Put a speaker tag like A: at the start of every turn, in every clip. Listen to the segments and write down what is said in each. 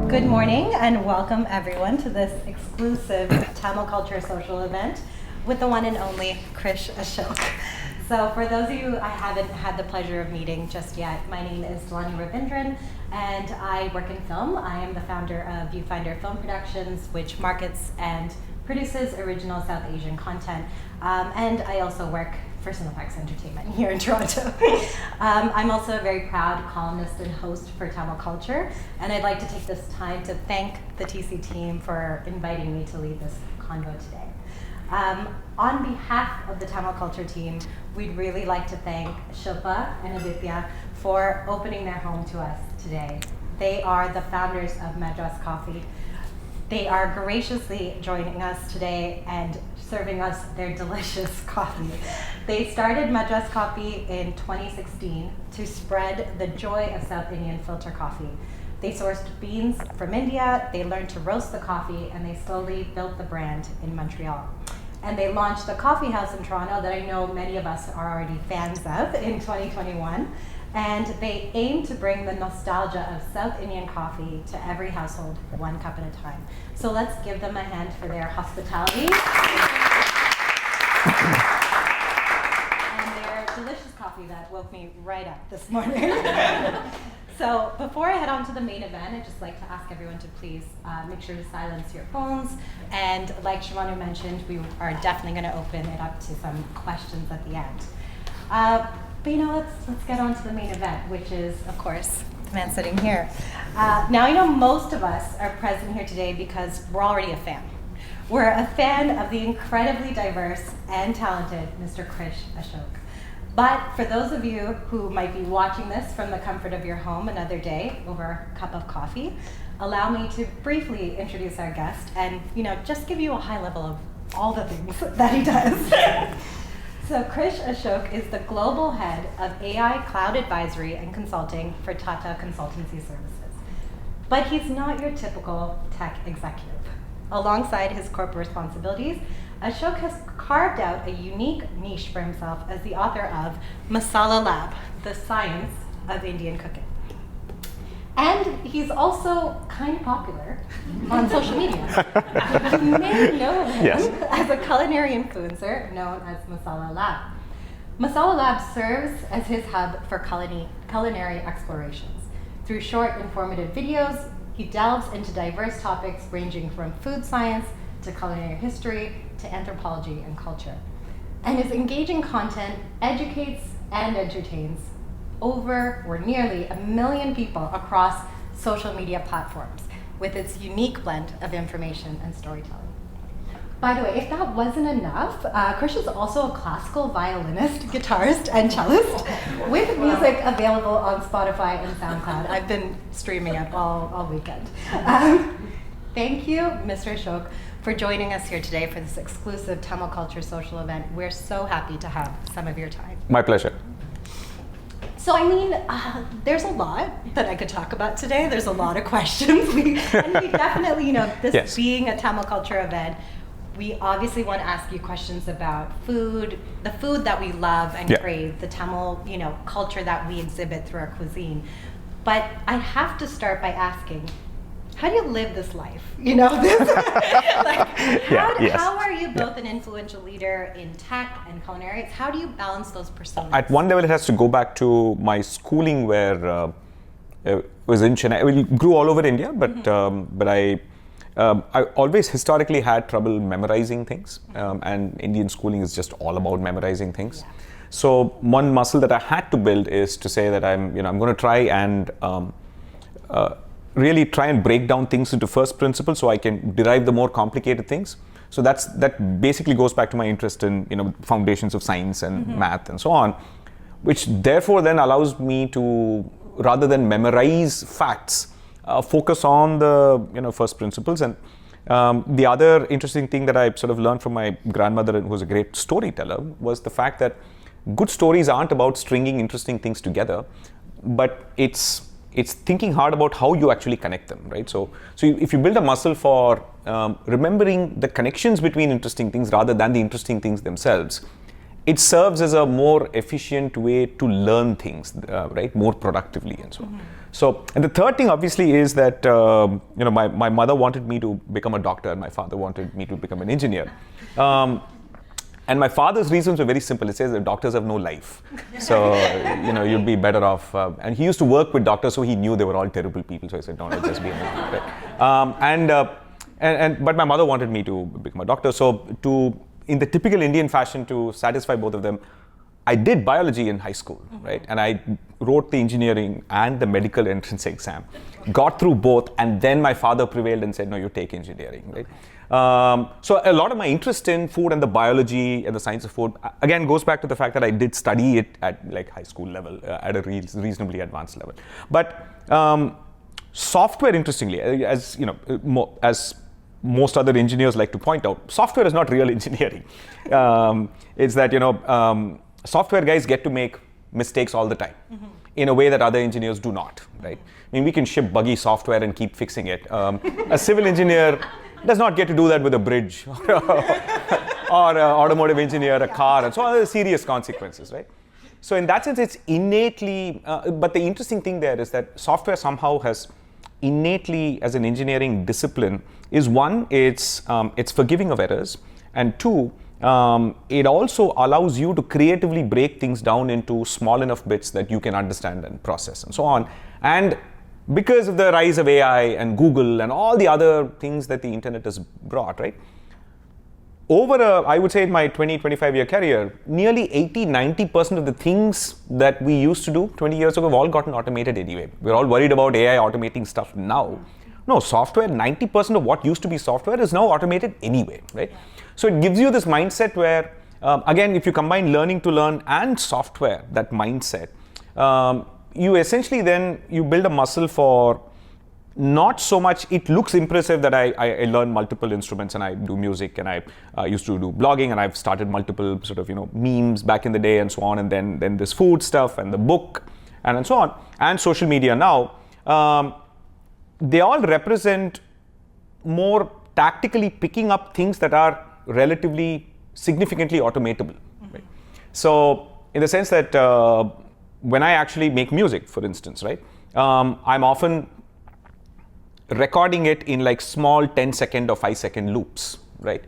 A: Good morning and welcome everyone to this exclusive Tamil Culture social event with the one and only Krish Ashok. So for those of you I haven't had the pleasure of meeting just yet, my name is Dilani Rabindran and I work in film. I am the founder of Viewfinder Film Productions, which markets and produces original South Asian content. And I also work for Cineplex Entertainment here in Toronto. I'm also a very proud columnist and host for Tamil Culture, and I'd like to take this time to thank the TC team for inviting me to lead this convo today. On behalf of the Tamil Culture team, we'd really like to thank Shilpa and Aditya for opening their home to us today. They are the founders of Madras Kaapi. They are graciously joining us today and serving us their delicious coffee. They started Madras Kaapi in 2016 to spread the joy of South Indian filter coffee. They sourced beans from India, they learned to roast the coffee, and they slowly built the brand in Montreal. And they launched the coffee house in Toronto that I know many of us are already fans of in 2021. And they aim to bring the nostalgia of South Indian coffee to every household, one cup at a time. So let's give them a hand for their hospitality. And their delicious coffee that woke me right up this morning. So before I head on to the main event, I'd just like to ask everyone to please make sure to silence your phones. And like Shivanu mentioned, we are definitely going to open it up to some questions at the end. But let's get on to the main event, which is, of course, the man sitting here. Now, most of us are present here today because we're already a fan. We're a fan of the incredibly diverse and talented Mr. Krish Ashok. But for those of you who might be watching this from the comfort of your home another day over a cup of coffee, allow me to briefly introduce our guest and, just give you a high level of all the things that he does. So Krish Ashok is the global head of AI Cloud Advisory and Consulting for Tata Consultancy Services. But he's not your typical tech executive. Alongside his corporate responsibilities, Ashok has carved out a unique niche for himself as the author of Masala Lab, the science of Indian cooking. And he's also kind of popular on social media. You may know him as a culinary influencer known as Masala Lab. Masala Lab serves as his hub for culinary explorations. Through short, informative videos, he delves into diverse topics ranging from food science to culinary history to anthropology and culture. And his engaging content educates and entertains over or nearly 1 million people across social media platforms with its unique blend of information and storytelling. By the way, if that wasn't enough, Krish is also a classical violinist, guitarist, and cellist with music available on Spotify and SoundCloud. I've been streaming it all weekend. Thank you, Mr. Ashok, for joining us here today for this exclusive Tamil Culture social event. We're so happy to have some of your time.
B: My pleasure.
A: So, there's a lot that I could talk about today. There's a lot of questions. We definitely, this being a Tamil Culture event, we obviously want to ask you questions about food, the food that we love and crave, the Tamil, culture that we exhibit through our cuisine. But I have to start by asking, how do you live this life? How are you both an influential leader in tech and culinary? How do you balance those personas?
B: At one level, it has to go back to my schooling, where it was in Chennai. We grew all over India, but I always historically had trouble memorizing things, and Indian schooling is just all about memorizing things. Yeah. So one muscle that I had to build is to say that I'm going to try and really try and break down things into first principles so I can derive the more complicated things. So that basically goes back to my interest in foundations of science and math and so on, which therefore then allows me to, rather than memorize facts, focus on the first principles. And the other interesting thing that I sort of learned from my grandmother, who was a great storyteller, was the fact that good stories aren't about stringing interesting things together, but it's thinking hard about how you actually connect them, right? So if you build a muscle for remembering the connections between interesting things rather than the interesting things themselves, it serves as a more efficient way to learn things, right, more productively and so on. So, and the third thing obviously is that, my mother wanted me to become a doctor and my father wanted me to become an engineer. And my father's reasons were very simple. It says that doctors have no life. So, you'd be better off. And he used to work with doctors, so he knew they were all terrible people. So I said, no, I'll just be a doctor. But my mother wanted me to become a doctor. So in the typical Indian fashion, to satisfy both of them, I did biology in high school, right? And I wrote the engineering and the medical entrance exam, got through both, and then my father prevailed and said, no, you take engineering, right? So a lot of my interest in food and the biology and the science of food, again, goes back to the fact that I did study it at like high school level, at a reasonably advanced level. But software, interestingly, as most other engineers like to point out, software is not real engineering. It's that, software guys get to make mistakes all the time in a way that other engineers do not, right? I mean, we can ship buggy software and keep fixing it. A civil engineer does not get to do that with a bridge or an automotive engineer, a car, and so on. There's serious consequences, right? So in that sense, it's innately, but the interesting thing there is that software somehow has innately, as an engineering discipline, is one, it's forgiving of errors, and two, it also allows you to creatively break things down into small enough bits that you can understand and process and so on. And because of the rise of AI and Google and all the other things that the internet has brought, right? I would say in my 25 year career, nearly 80-90% of the things that we used to do 20 years ago have all gotten automated anyway. We're all worried about AI automating stuff now. No, software, 90% of what used to be software is now automated anyway, right? So it gives you this mindset where, again, if you combine learning to learn and software, that mindset, you essentially then, you build a muscle for not so much, it looks impressive that I learn multiple instruments and I do music and I used to do blogging and I've started multiple sort of, memes back in the day and so on, and then this food stuff and the book and so on, and social media now, they all represent more tactically picking up things that are relatively significantly automatable. Right? So in the sense that when I actually make music, for instance, right, I'm often recording it in like small 10-second or 5-second loops, right?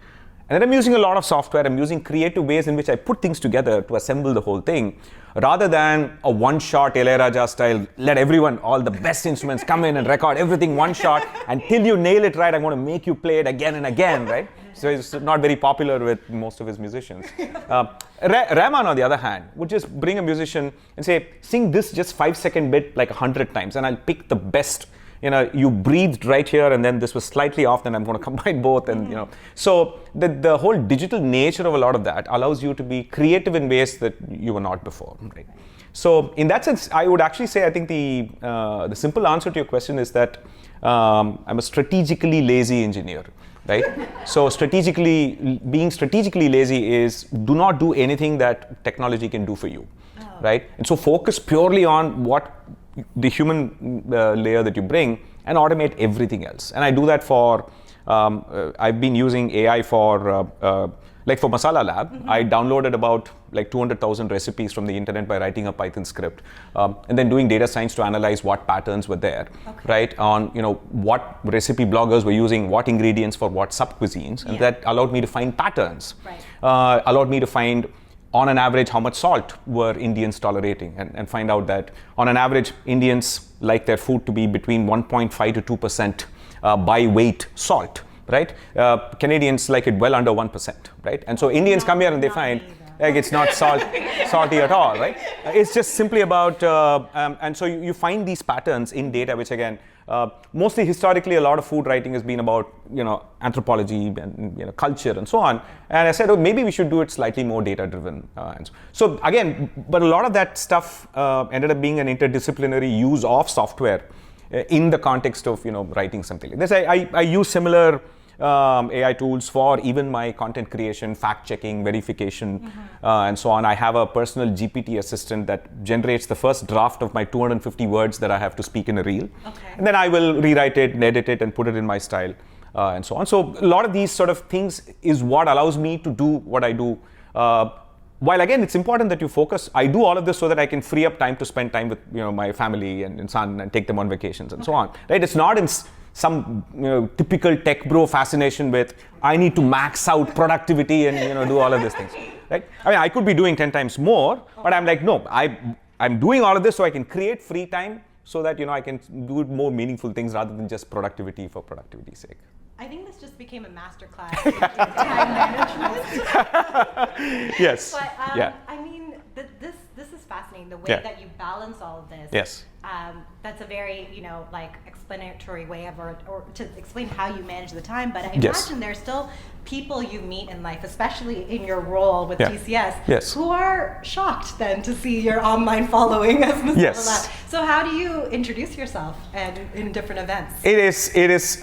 B: And then I'm using a lot of software. I'm using creative ways in which I put things together to assemble the whole thing, rather than a one-shot Ilayaraja style, let everyone, all the best instruments come in and record everything one shot, and till you nail it right, I'm going to make you play it again and again, right? So it's not very popular with most of his musicians. Rahman, on the other hand, would just bring a musician and say, sing this just 5-second bit like 100 times, and I'll pick the best. You breathed right here, and then this was slightly off, then I'm going to combine both, and So the whole digital nature of a lot of that allows you to be creative in ways that you were not before, right? So in that sense, I would actually say, I think the simple answer to your question is that I'm a strategically lazy engineer, right? So being strategically lazy is do not do anything that technology can do for you, right? And so focus purely on what the human layer that you bring and automate everything else. And I do that for, I've been using AI for, like for Masala Lab, I downloaded about like 200,000 recipes from the internet by writing a Python script, and then doing data science to analyze what patterns were there, right? On, what recipe bloggers were using, what ingredients for what sub-cuisines, and that allowed me to find patterns, allowed me to find on an average how much salt were Indians tolerating, and find out that on an average Indians like their food to be between 1.5 to 2% by weight salt, right? Canadians like it well under 1%, right? And so Indians come here and they find like it's not salty at all, right? It's just simply about, and so you find these patterns in data, which again, mostly historically, a lot of food writing has been about, anthropology and, culture and so on. And I said, oh, maybe we should do it slightly more data-driven. So again, but a lot of that stuff ended up being an interdisciplinary use of software in the context of, writing something like this. I use similar AI tools for even my content creation, fact-checking, verification, and so on. I have a personal GPT assistant that generates the first draft of my 250 words that I have to speak in a reel. And then I will rewrite it, and edit it, and put it in my style, and so on. So a lot of these sort of things is what allows me to do what I do while again it's important that you focus, I do all of this so that I can free up time to spend time with my family and son and take them on vacations and so on. Right? It's not in some typical tech bro fascination with I need to max out productivity and do all of these things. Right? I mean, I could be doing 10 times more, but I'm like, no, I'm doing all of this so I can create free time so that I can do more meaningful things rather than just productivity for productivity's sake.
A: I think this just became a masterclass in time management.
B: Yes.
A: But
B: yeah.
A: I mean, this is fascinating. The way
B: Yeah.
A: that you balance all of this.
B: Yes.
A: That's a very explanatory way of or to explain how you manage the time. But I
B: Yes.
A: imagine there's still people you meet in life, especially in your role with
B: Yeah.
A: TCS,
B: Yes.
A: who are shocked then to see your online following as Masala
B: Yes.
A: Lab. So how do you introduce yourself and in different events?
B: It is.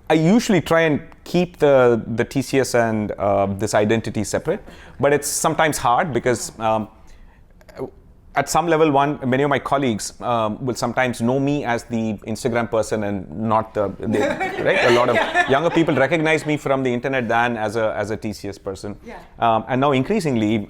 B: I usually try and keep the TCS and this identity separate, but it's sometimes hard because at some level, many of my colleagues will sometimes know me as the Instagram person and not right? A lot of younger people recognize me from the internet than as a TCS person.
A: Yeah.
B: And now increasingly,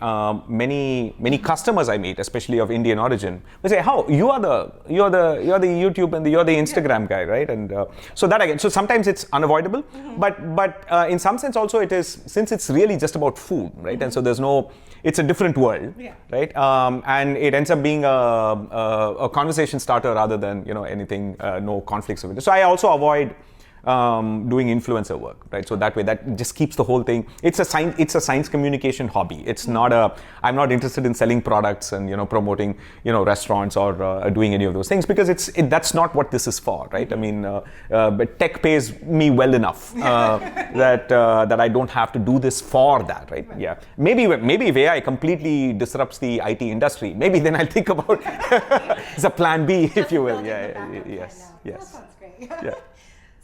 B: many customers I meet, especially of Indian origin, will say, "How you're the YouTube and you're the Instagram guy, right?" And so sometimes it's unavoidable, but in some sense also it is, since it's really just about food, right? And so it's a different world, right? And it ends up being a conversation starter rather than anything, no conflicts of it. So I also avoid doing influencer work, right? So that way, that just keeps the whole thing. It's a science communication hobby. It's not I'm not interested in selling products and promoting restaurants or doing any of those things, because that's not what this is for, right? I mean, but tech pays me well enough that I don't have to do this for that, right? Yeah. Maybe if AI completely disrupts the IT industry, maybe then I'll think about it's a plan B, if you will. Yeah. Yes.
A: That sounds great.
B: Yeah.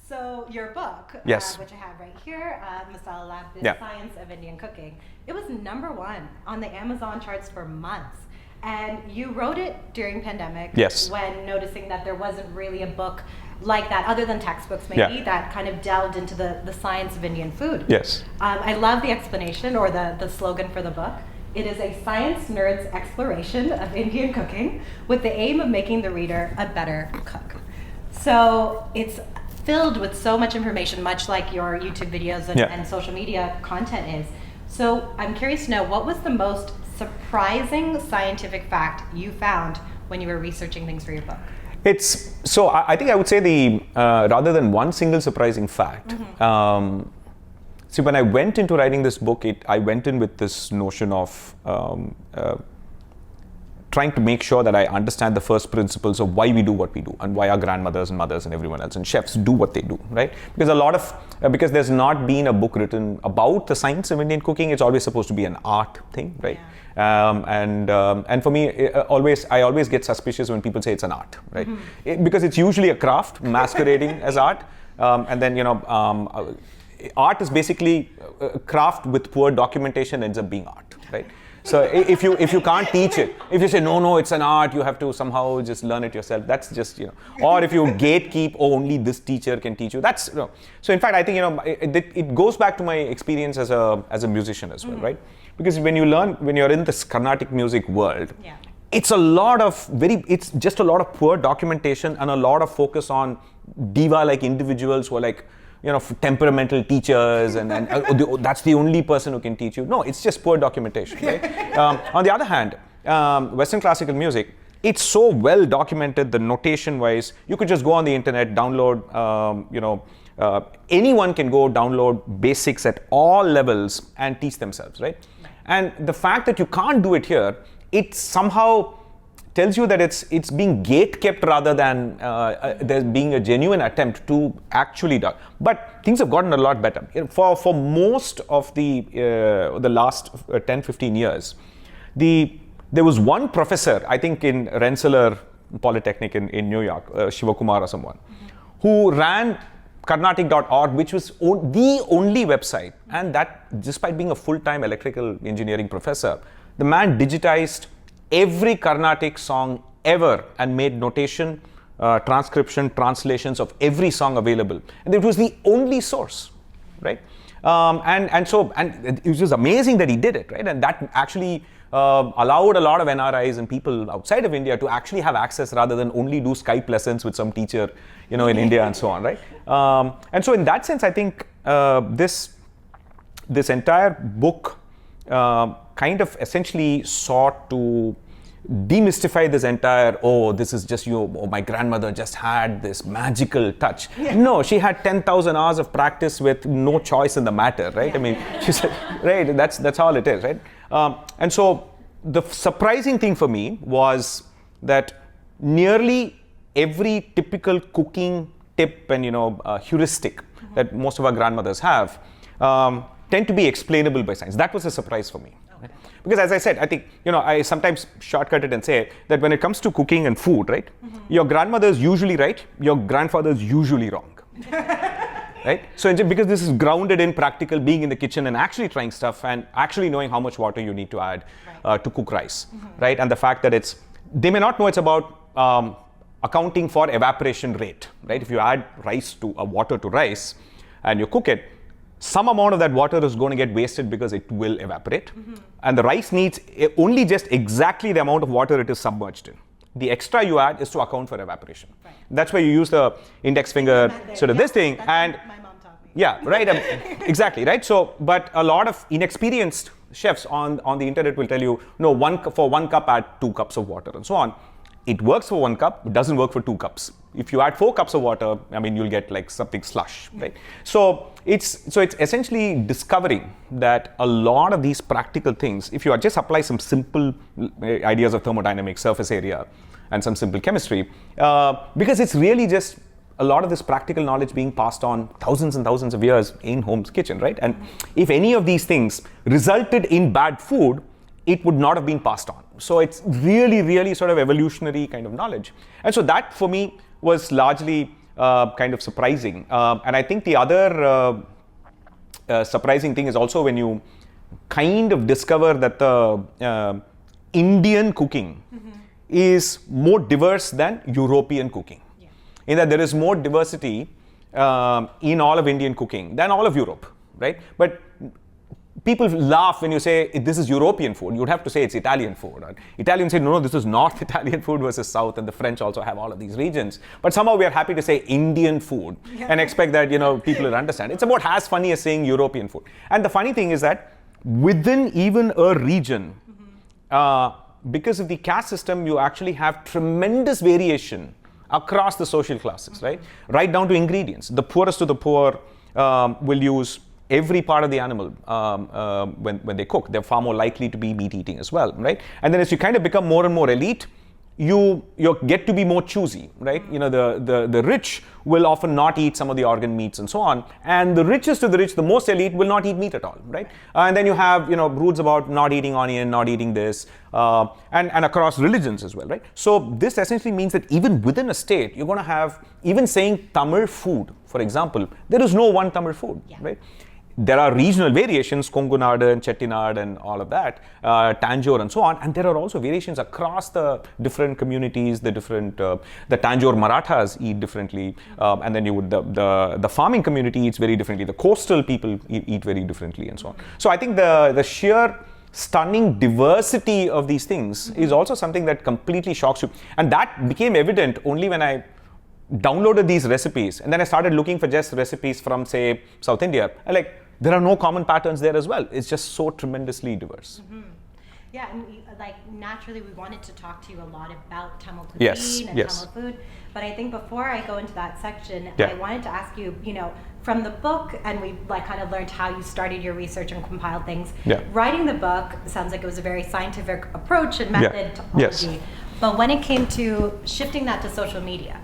A: So your book,
B: Yes.
A: which I have right here, Masala Lab, The
B: Yeah.
A: Science of Indian Cooking, it was #1 on the Amazon charts for months. And you wrote it during pandemic,
B: Yes.
A: when noticing that there wasn't really a book like that, other than textbooks maybe, that kind of delved into the science of Indian food.
B: Yes.
A: I love the explanation, or the slogan for the book. It is a science nerd's exploration of Indian cooking with the aim of making the reader a better cook. So it's filled with so much information, much like your YouTube videos and social media content is. So I'm curious to know, what was the most surprising scientific fact you found when you were researching things for your book?
B: I think I would say rather than one single surprising fact, see, when I went into writing this book, I went in with this notion of trying to make sure that I understand the first principles of why we do what we do and why our grandmothers and mothers and everyone else and chefs do what they do, right? Because because there's not been a book written about the science of Indian cooking. It's always supposed to be an art thing, right? Yeah. And for me, I always get suspicious when people say it's an art, right? Because it's usually a craft masquerading as art, and then art is basically a craft with poor documentation ends up being art, right? So if you can't teach it, if you say no, it's an art, you have to somehow just learn it yourself. That's just or if you gatekeep, only this teacher can teach you. That's So in fact, I think it goes back to my experience as a musician as well, right? Because when you're in this Carnatic music world, it's just a lot of poor documentation and a lot of focus on diva-like individuals who are like, temperamental teachers and that's the only person who can teach you. No, it's just poor documentation, right? On the other hand, Western classical music, it's so well documented, the notation wise, you could just go on the internet, download, anyone can go download basics at all levels and teach themselves, right? And the fact that you can't do it here, it somehow tells you that it's being gate-kept rather than there being a genuine attempt to actually do. But things have gotten a lot better. For most of the last 10, 15 years, there was one professor, I think in Rensselaer Polytechnic in New York, Shivakumar or someone, who ran Carnatic.org, which was the only website. And that, despite being a full-time electrical engineering professor, the man digitized every Carnatic song ever and made notation, transcription, translations of every song available. And it was the only source, right? And it was just amazing that he did it, right? And that actually allowed a lot of NRIs and people outside of India to actually have access rather than only do Skype lessons with some teacher, in India and so on, right? And so in that sense, I think this entire book kind of essentially sought to demystify this entire, this is just my grandmother just had this magical touch. Yeah. No, she had 10,000 hours of practice with no choice in the matter, right? Yeah. I mean, she said, right, that's all it is, right? And so the surprising thing for me was that nearly every typical cooking tip and, heuristic that most of our grandmothers have tend to be explainable by science. That was a surprise for me. Right? Because as I said, I think, I sometimes shortcut it and say that when it comes to cooking and food, right, your grandmother is usually right, your grandfather is usually wrong. Right? So because this is grounded in practical being in the kitchen and actually trying stuff and actually knowing how much water you need to add to cook rice, right? And the fact that they may not know it's about accounting for evaporation rate, right? If you add water to rice and you cook it, some amount of that water is going to get wasted because it will evaporate. And the rice needs only just exactly the amount of water it is submerged in. The extra you add is to account for evaporation. Right. That's why you use the index finger sort of this thing. And
A: my mom taught me.
B: Yeah, right. Exactly, right? So, but a lot of inexperienced chefs on the internet will tell you, no, for 1 cup add 2 cups of water and so on. It works for 1 cup, it doesn't work for 2 cups. If you add 4 cups of water, you'll get like something slush, right? So it's essentially discovering that a lot of these practical things, if you just apply some simple ideas of thermodynamics, surface area, and some simple chemistry, because it's really just a lot of this practical knowledge being passed on thousands and thousands of years in home's kitchen, right? And if any of these things resulted in bad food, it would not have been passed on. So it's really, really sort of evolutionary kind of knowledge. And so that for me was largely kind of surprising. And I think the other surprising thing is also when you kind of discover that the Indian cooking is more diverse than European cooking. Yeah. In that there is more diversity in all of Indian cooking than all of Europe, right? But people laugh when you say this is European food. You'd have to say it's Italian food. Right? Italians say no, this is North Italian food versus South, and the French also have all of these regions. But somehow we are happy to say Indian food and expect that people will understand. It's about as funny as saying European food. And the funny thing is that within even a region, because of the caste system, you actually have tremendous variation across the social classes, right? Right down to ingredients. The poorest of the poor will use every part of the animal when they cook. They're far more likely to be meat eating as well, right? And then as you kind of become more and more elite, you get to be more choosy, right? The rich will often not eat some of the organ meats and so on, and the richest of the rich, the most elite, will not eat meat at all, right? And then you have rules about not eating onion, not eating this, and across religions as well, right? So this essentially means that even within a state, you're going to have, even saying Tamil food, for example, there is no one Tamil food, right? There are regional variations, Kongunadu and Chettinad and all of that, Tanjore and so on, and there are also variations across the different communities. The Tanjore Marathas eat differently, and then the farming community eats very differently. The coastal people eat very differently, and so on. So I think the sheer stunning diversity of these things is also something that completely shocks you, and that became evident only when I downloaded these recipes, and then I started looking for just recipes from, say, South India. And there are no common patterns there as well. It's just so tremendously diverse.
A: Yeah, and naturally we wanted to talk to you a lot about Tamil cuisine and Tamil food. But I think before I go into that section, I wanted to ask you, from the book, and we kind of learned how you started your research and compiled things. Yeah. Writing the book sounds like it was a very scientific approach and methodology. Yes. But when it came to shifting that to social media,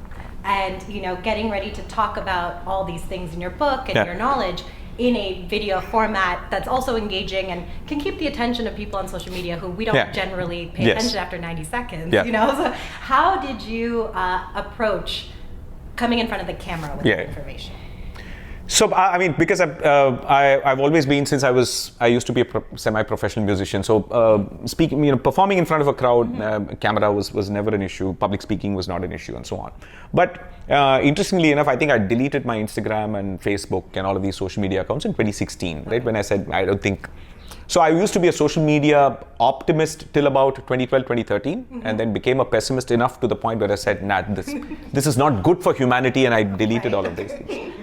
A: and getting ready to talk about all these things in your book and your knowledge in a video format that's also engaging and can keep the attention of people on social media who we don't generally pay attention after 90 seconds. So how did you approach coming in front of the camera with that information?
B: So I mean, because I've always been, since I used to be a semi-professional musician. So speaking, performing in front of a crowd, camera was never an issue. Public speaking was not an issue, and so on. But interestingly enough, I think I deleted my Instagram and Facebook and all of these social media accounts in 2016, right? When I said I don't think. So I used to be a social media optimist till about 2012, 2013, and then became a pessimist enough to the point where I said, nah, this is not good for humanity, and I deleted all of these things.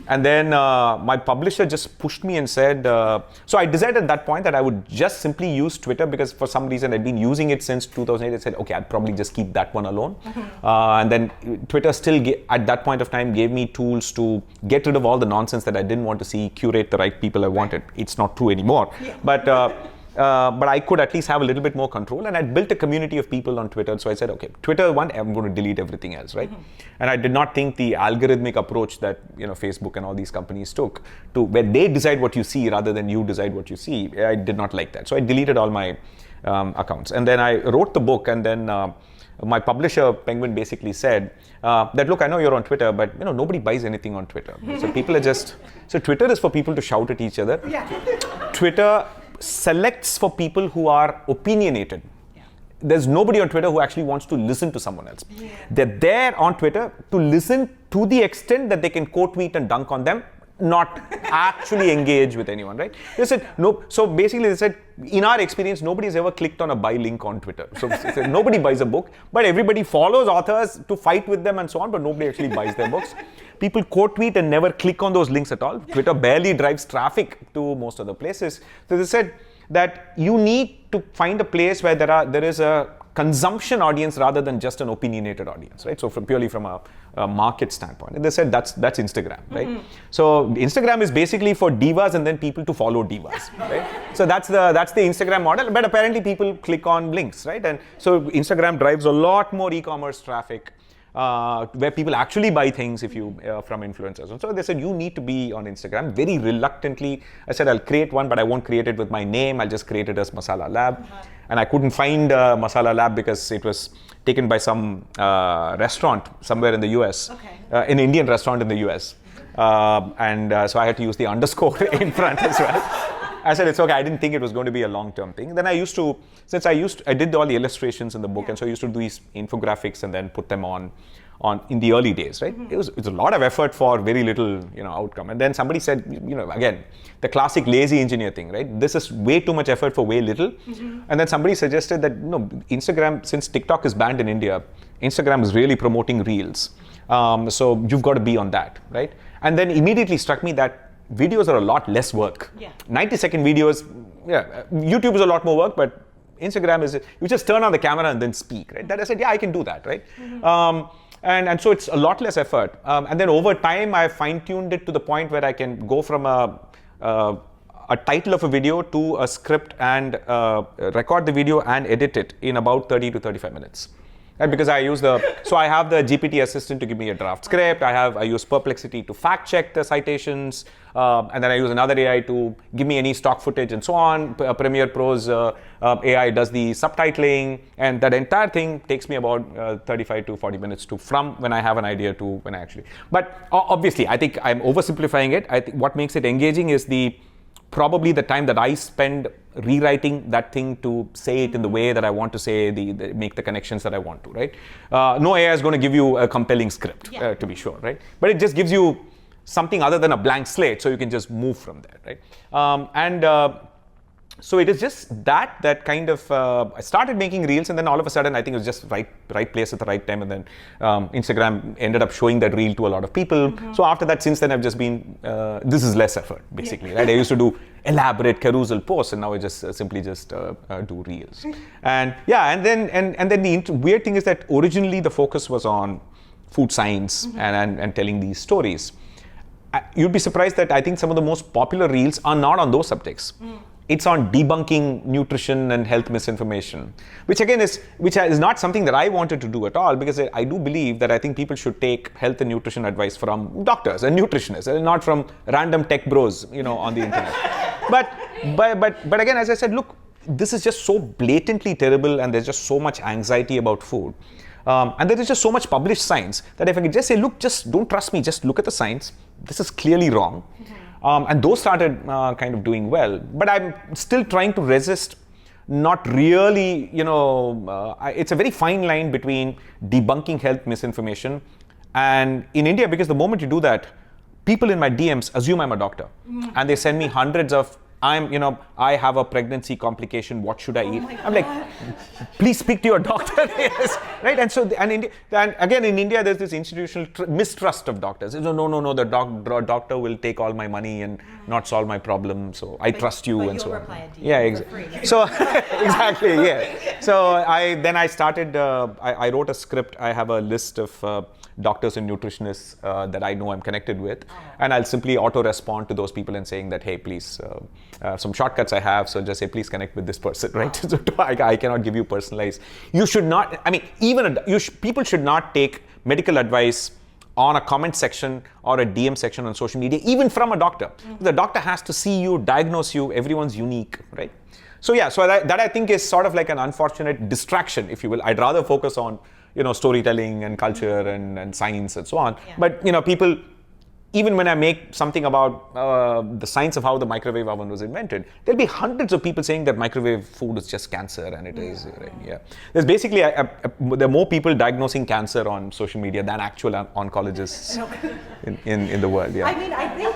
B: And then my publisher just pushed me and said, so I decided at that point that I would just simply use Twitter, because for some reason I'd been using it since 2008. I said, okay, I'd probably just keep that one alone. And then Twitter still, at that point of time, gave me tools to get rid of all the nonsense that I didn't want to see, curate the right people I wanted. It's not true anymore. Yeah. But I could at least have a little bit more control, and I'd built a community of people on Twitter. So I said, okay, Twitter one, I'm going to delete everything else, right? And I did not think the algorithmic approach that Facebook and all these companies took to where they decide what you see rather than you decide what you see. I did not like that, so I deleted all my accounts, and then I wrote the book, and then my publisher Penguin basically said that, look, I know you're on Twitter, but nobody buys anything on Twitter. So people are so Twitter is for people to shout at each other. Yeah. Twitter selects for people who are opinionated. Yeah. There's nobody on Twitter who actually wants to listen to someone else. Yeah. They're there on Twitter to listen to the extent that they can quote tweet and dunk on them, not actually engage with anyone, right? They said no. So basically they said, in our experience, nobody's ever clicked on a buy link on Twitter. So nobody buys a book, but everybody follows authors to fight with them and so on, but nobody actually buys their books. People quote tweet and never click on those links at all. Twitter barely drives traffic to most other places. So they said that you need to find a place where there is a consumption audience rather than just an opinionated audience, right? So purely from a market standpoint. And they said that's Instagram, right? So Instagram is basically for divas and then people to follow divas, right? So that's the Instagram model, but apparently people click on links, right? And so Instagram drives a lot more e-commerce traffic where people actually buy things if you from influencers. And so they said, you need to be on Instagram. Very reluctantly, I said, I'll create one, but I won't create it with my name. I'll just create it as Masala Lab. And I couldn't find Masala Lab because it was taken by some restaurant somewhere in the US, an Indian restaurant in the US. So I had to use the underscore in front as well. I said, it's okay. I didn't think it was going to be a long-term thing. Then I did all the illustrations in the book, and so I used to do these infographics and then put them on in the early days, right? It was a lot of effort for very little, outcome. And then somebody said, again, the classic lazy engineer thing, right? This is way too much effort for way little. And then somebody suggested that, Instagram, since TikTok is banned in India, Instagram is really promoting Reels. So you've got to be on that, right? And then immediately struck me that videos are a lot less work. 90-second videos, YouTube is a lot more work, but Instagram is, you just turn on the camera and then speak, right? That I said, I can do that, right? And so it's a lot less effort. And then over time, I fine-tuned it to the point where I can go from a title of a video to a script and record the video and edit it in about 30 to 35 minutes. Right, because I have the GPT assistant to give me a draft script. I use Perplexity to fact check the citations, and then I use another AI to give me any stock footage and so on. Premiere Pro's AI does the subtitling, and that entire thing takes me about 35 to 40 minutes from when I have an idea to when I actually. But obviously, I think I'm oversimplifying it. I think what makes it engaging is probably the time that I spend rewriting that thing to say it in the way that I want to say, make the connections that I want to, right? No AI is going to give you a compelling script, to be sure, right? But it just gives you something other than a blank slate, so you can just move from there, right? So it is just that kind of, I started making reels, and then all of a sudden I think it was just right place at the right time, and then Instagram ended up showing that reel to a lot of people. So after that, since then I've just been, this is less effort basically, right? I used to do elaborate carousel posts, and now I just simply do reels. And then the weird thing is that originally the focus was on food science and telling these stories. You'd be surprised that I think some of the most popular reels are not on those subjects. It's on debunking nutrition and health misinformation, which is not something that I wanted to do at all, because I do believe that I think people should take health and nutrition advice from doctors and nutritionists, and not from random tech bros, on the internet. But again, as I said, look, this is just so blatantly terrible, and there's just so much anxiety about food. And there is just so much published science that if I could just say, look, just don't trust me, just look at the science. This is clearly wrong. And those started kind of doing well. But I'm still trying to resist not really, it's a very fine line between debunking health misinformation. And in India, because the moment you do that, people in my DMs assume I'm a doctor. And they send me hundreds of, I have a pregnancy complication, what should I eat? I'm like, please speak to your doctor. Yes, right? And so, and again, in India, there's this institutional mistrust of doctors. No, the doctor will take all my money and not solve my problem. So I trust you and so on. Yeah, exactly. So, exactly, yeah. So I started, I wrote a script. I have a list of doctors and nutritionists that I know I'm connected with. And I'll simply auto-respond to those people and saying that, hey, please, some shortcuts I have, so just say, please connect with this person, right? So I cannot give you personalized. You should not, people should not take medical advice on a comment section or a DM section on social media, even from a doctor. The doctor has to see you, diagnose you, everyone's unique, right? So yeah, so that I think is sort of like an unfortunate distraction, if you will. I'd rather focus on, storytelling and culture and science and so on. Yeah. But, people, even when I make something about the science of how the microwave oven was invented, there'll be hundreds of people saying that microwave food is just cancer, and it is. Right? Yeah, there's basically there are more people diagnosing cancer on social media than actual oncologists in the world. Yeah.
A: I mean, I think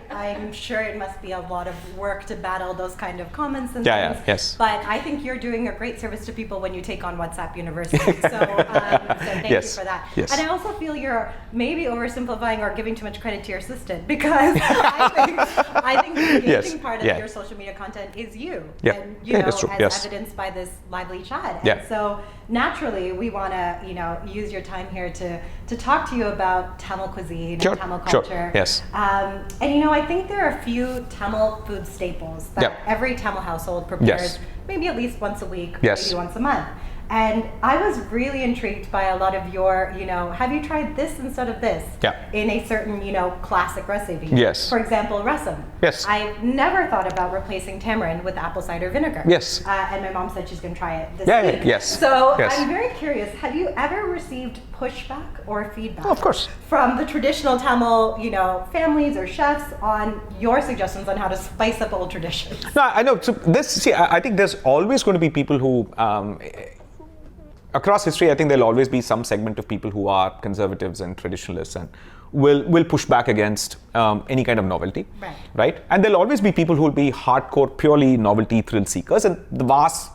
A: I'm sure it must be a lot of work to battle those kind of comments and things.
B: Yeah, yes.
A: But I think you're doing a great service to people when you take on WhatsApp University. So thank you for that.
B: Yes.
A: And I also feel you're maybe oversimplifying or giving too much credit to your assistant, because I think the engaging part of your social media content is you.
B: Yeah.
A: And
B: That's true.
A: as evidenced by this lively chat. And so naturally we want to use your time here to talk to you about Tamil cuisine and Tamil culture.
B: Sure. Yes.
A: And I think there are a few Tamil food staples that every Tamil household prepares maybe at least once a week, maybe once a month. And I was really intrigued by a lot of your, have you tried this instead of this in a certain, classic recipe?
B: Yes.
A: For example, rasam.
B: Yes.
A: I've never thought about replacing tamarind with apple cider vinegar.
B: Yes.
A: And my mom said she's going to try it this week.
B: Yes.
A: So I'm very curious, have you ever received pushback or feedback?
B: Oh, of course.
A: From the traditional Tamil, families or chefs on your suggestions on how to spice up old traditions?
B: No, I know. So I think there's always going to be people who, across history, I think there'll always be some segment of people who are conservatives and traditionalists and will push back against any kind of novelty, right? And there'll always be people who will be hardcore, purely novelty, thrill seekers, and the vast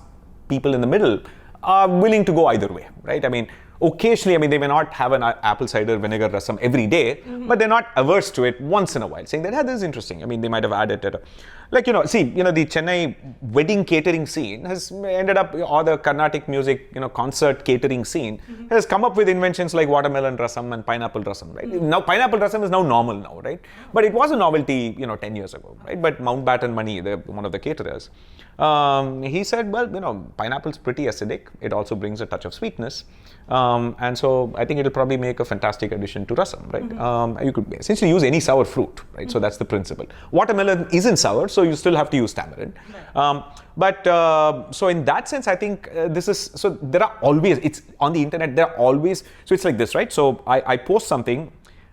B: people in the middle are willing to go either way, right? I mean, occasionally, they may not have an apple cider vinegar rasam every day, but they're not averse to it once in a while, saying that, this is interesting. They might have added it. The Chennai wedding catering scene has ended up, or the Carnatic music, concert catering scene has come up with inventions like watermelon rasam and pineapple rasam, right? Now, pineapple rasam is now normal now, right? But it was a novelty, 10 years ago, right? But Mountbatten Mani, one of the caterers, he said, well, pineapple's pretty acidic. It also brings a touch of sweetness. And so I think it'll probably make a fantastic addition to rasam, right? You could essentially use any sour fruit, right? So that's the principle. Watermelon isn't sour, so you still have to use tamarind. So in that sense, I think there are always, it's on the internet, there are always, so it's like this, right? So I post something,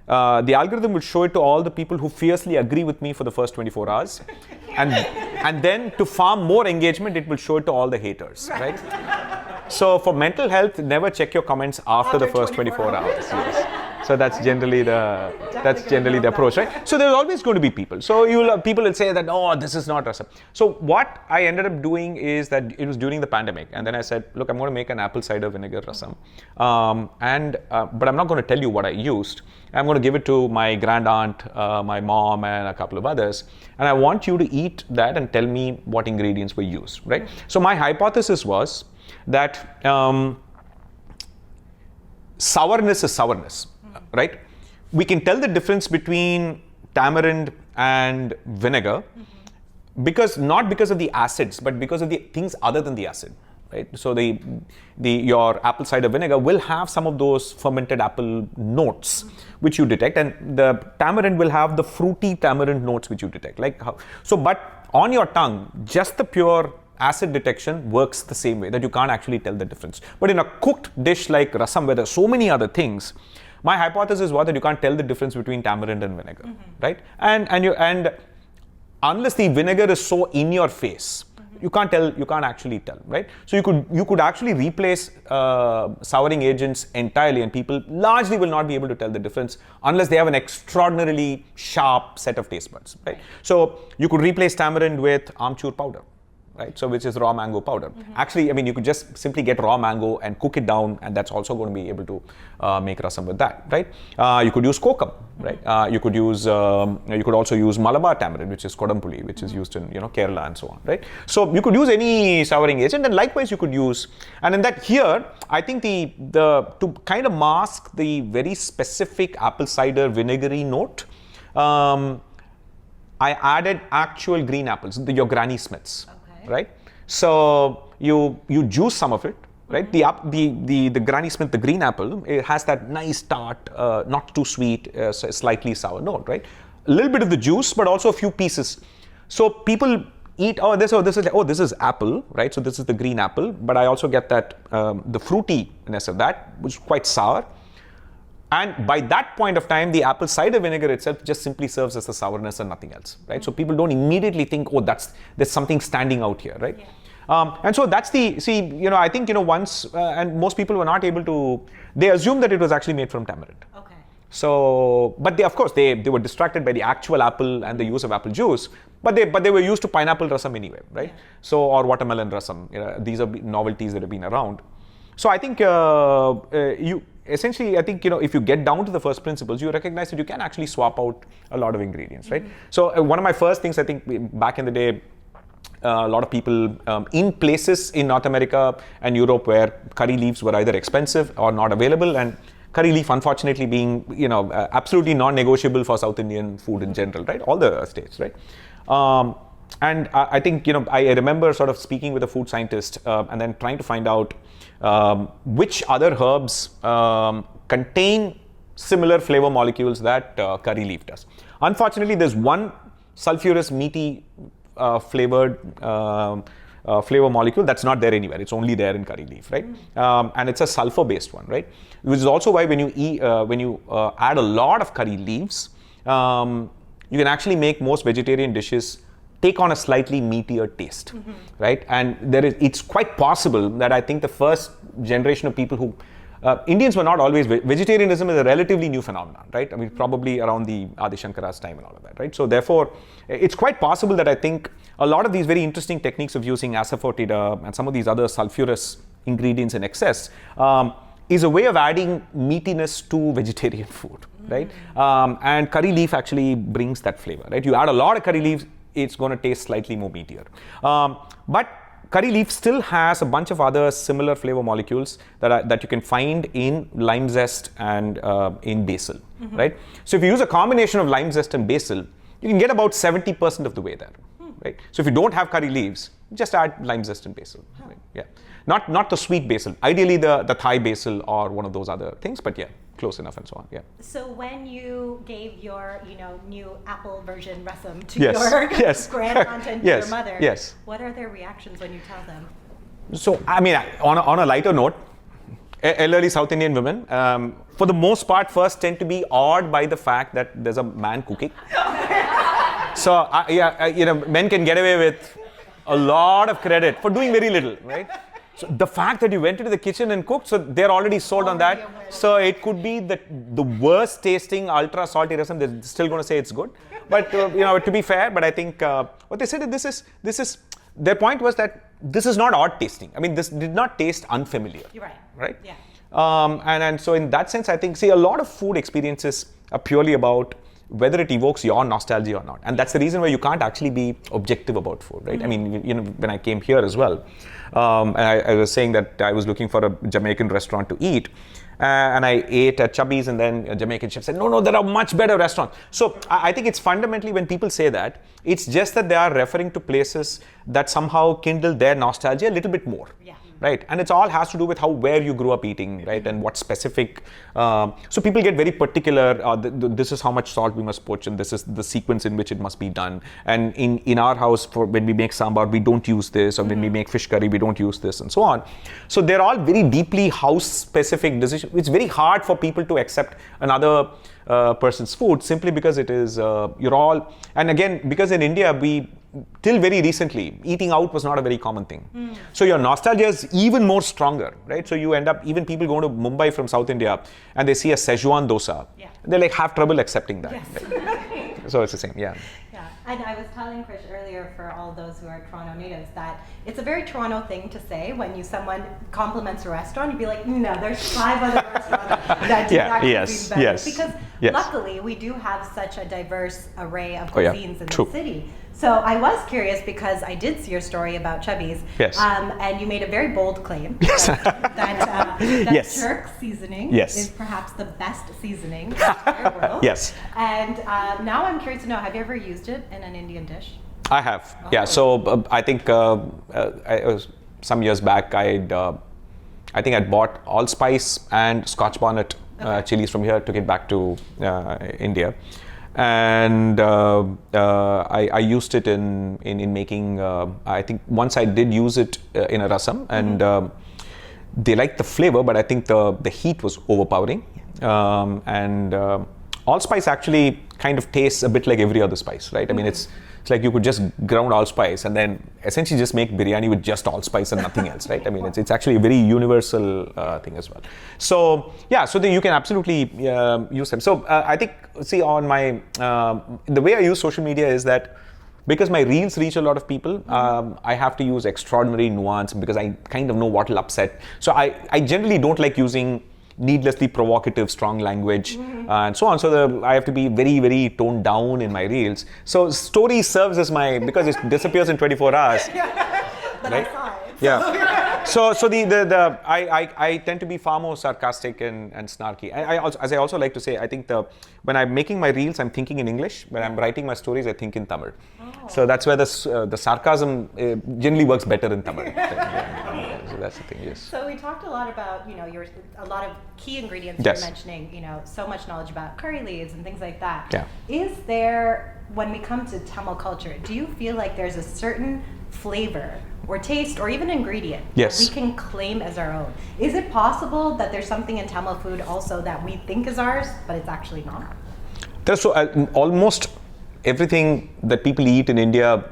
B: the algorithm will show it to all the people who fiercely agree with me for the first 24 hours. And then to farm more engagement, it will show it to all the haters, right? So for mental health, never check your comments after the first 24 hours. Yes. So that's generally the approach, right? So there's always going to be people. So people will say that, oh, this is not rasam. So what I ended up doing is that it was during the pandemic, and then I said, look, I'm going to make an apple cider vinegar rasam, but I'm not going to tell you what I used. I'm going to give it to my grand aunt, my mom, and a couple of others, and I want you to eat that and tell me what ingredients were used, right? So my hypothesis was that sourness is sourness, right? We can tell the difference between tamarind and vinegar not because of the acids, but because of the things other than the acid, right? So your apple cider vinegar will have some of those fermented apple notes which you detect, and the tamarind will have the fruity tamarind notes which you detect. But on your tongue, just the pure acid detection works the same way, that you can't actually tell the difference. But in a cooked dish like rasam, where there's so many other things, my hypothesis was that you can't tell the difference between tamarind and vinegar, right? And unless the vinegar is so in your face, you can't actually tell, right? So you could actually replace souring agents entirely, and people largely will not be able to tell the difference unless they have an extraordinarily sharp set of taste buds, right? So you could replace tamarind with amchur powder, right? So which is raw mango powder. Actually, I mean, you could just simply get raw mango and cook it down, and that's also going to be able to make rasam with that, right? You could use kokum, right? You could also use Malabar tamarind, which is kodampuli, which is used in Kerala and so on, right? So you could use any souring agent, and likewise you could use. And in that here, I think to kind of mask the very specific apple cider vinegary note, I added actual green apples, your Granny Smiths. Right, so you juice some of it, right? The Granny Smith, the green apple, it has that nice tart, not too sweet, slightly sour note, right? A little bit of the juice, but also a few pieces. So people eat, this is apple, right? So this is the green apple, but I also get that the fruitiness of that, which is quite sour. And by that point of time, the apple cider vinegar itself just simply serves as the sourness and nothing else, right? So people don't immediately think, there's something standing out here, right? And so that's I think, once, and most people were not able to, they assumed that it was actually made from tamarind.
A: Okay.
B: So, but they were distracted by the actual apple and the use of apple juice, but they were used to pineapple rasam anyway, right? So, or watermelon rasam, these are novelties that have been around. So I think essentially, I think, if you get down to the first principles, you recognize that you can actually swap out a lot of ingredients, right? So one of my first things, I think back in the day, a lot of people in places in North America and Europe where curry leaves were either expensive or not available, and curry leaf unfortunately being, absolutely non-negotiable for South Indian food in general, right? All the states, right? And I think, I remember sort of speaking with a food scientist and then trying to find out which other herbs contain similar flavor molecules that curry leaf does. Unfortunately, there's one sulfurous, meaty flavored flavor molecule that's not there anywhere. It's only there in curry leaf, right? And it's a sulfur-based one, right? Which is also why when you add a lot of curry leaves, you can actually make most vegetarian dishes take on a slightly meatier taste, right? And it's quite possible that I think the first generation of people who, Indians were not always, vegetarianism is a relatively new phenomenon, right? I mean, probably around the Adi Shankara's time and all of that, right? So therefore, it's quite possible that I think a lot of these very interesting techniques of using asafoetida and some of these other sulfurous ingredients in excess is a way of adding meatiness to vegetarian food, right? And curry leaf actually brings that flavor, right? You add a lot of curry leaves, it's going to taste slightly more meatier. But curry leaf still has a bunch of other similar flavor molecules that you can find in lime zest and in basil, right? So if you use a combination of lime zest and basil, you can get about 70% of the way there, right? So if you don't have curry leaves, just add lime zest and basil, right? Yeah. Not the sweet basil, ideally the Thai basil or one of those other things, but yeah, close enough and so on, yeah.
A: So when you gave your, new apple version rasam to
B: your
A: grand aunt and your mother,
B: yes.
A: What are their reactions when you tell them?
B: So, I mean, on a lighter note, elderly South Indian women, for the most part, first tend to be awed by the fact that there's a man cooking. So, men can get away with a lot of credit for doing very little, right? So the fact that you went into the kitchen and cooked, so they're already sold on that. So it could be the worst tasting ultra salty rasam, they're still going to say it's good. But to be fair, but I think what they said is this is their point was that this is not odd tasting. I mean, this did not taste unfamiliar.
A: You're right.
B: Right?
A: Yeah.
B: And so in that sense, I think, a lot of food experiences are purely about whether it evokes your nostalgia or not. And that's the reason why you can't actually be objective about food, right? I mean, when I came here as well, and I was saying that I was looking for a Jamaican restaurant to eat, and I ate at Chubby's, and then a Jamaican chef said, no, there are much better restaurants. So I think it's fundamentally, when people say that, it's just that they are referring to places that somehow kindle their nostalgia a little bit more.
A: Yeah.
B: right? And it's all has to do with where you grew up eating, right? And what specific, so people get very particular, this is how much salt we must put, and this is the sequence in which it must be done. And in our house, when we make sambar, we don't use this, or when we make fish curry, we don't use this, and so on. So they're all very deeply house-specific decisions. It's very hard for people to accept another person's food simply because it is, you're all, and again, because in India, till very recently, eating out was not a very common thing. So your nostalgia is even more stronger, right? So you end up, even people going to Mumbai from South India and they see a Szechuan dosa, they like have trouble accepting that.
A: Yes.
B: Right? So it's the same, yeah.
A: Yeah, and I was telling Krish earlier, for all those who are Toronto natives, that it's a very Toronto thing to say when someone compliments a restaurant. You'd be like, no, there's 5 other restaurants that do that cuisine better. Because luckily we do have such a diverse array of cuisines in the city. So I was curious because I did see your story about Chubby's, and you made a very bold claim that jerk seasoning is perhaps the best seasoning in the entire world.
B: Yes.
A: And now I'm curious to know, have you ever used it in an Indian dish?
B: I have, yeah. So I think some years back, I think I'd bought allspice and Scotch bonnet chilies from here, took it back to India. And I used it in making, I think once I did use it in a rasam, and they liked the flavor, but I think the heat was overpowering. And allspice actually kind of tastes a bit like every other spice, right? I mean, it's like you could just ground allspice and then essentially just make biryani with just allspice and nothing else, right? I mean, it's actually a very universal thing as well. So yeah, so you can absolutely use them. So I think, see, on my the way I use social media is that because my reels reach a lot of people, I have to use extraordinary nuance because I kind of know what will upset. So I generally don't like using needlessly provocative, strong language, and so on. So I have to be very, very toned down in my reels. So story serves as because it disappears in 24 hours.
A: But
B: right?
A: I saw it.
B: Yeah. So I tend to be far more sarcastic and snarky. As I also like to say, I think when I'm making my reels, I'm thinking in English. When I'm writing my stories, I think in Tamil. So that's where the sarcasm generally works better in Tamil. So that's the thing, yes.
A: So we talked a lot about, a lot of key ingredients you're mentioning, so much knowledge about curry leaves and things like that.
B: Yeah.
A: Is there, when we come to Tamil culture, do you feel like there's a certain flavor or taste or even ingredient that we can claim as our own? Is it possible that there's something in Tamil food also that we think is ours, but it's actually not?
B: There's almost everything that people eat in India,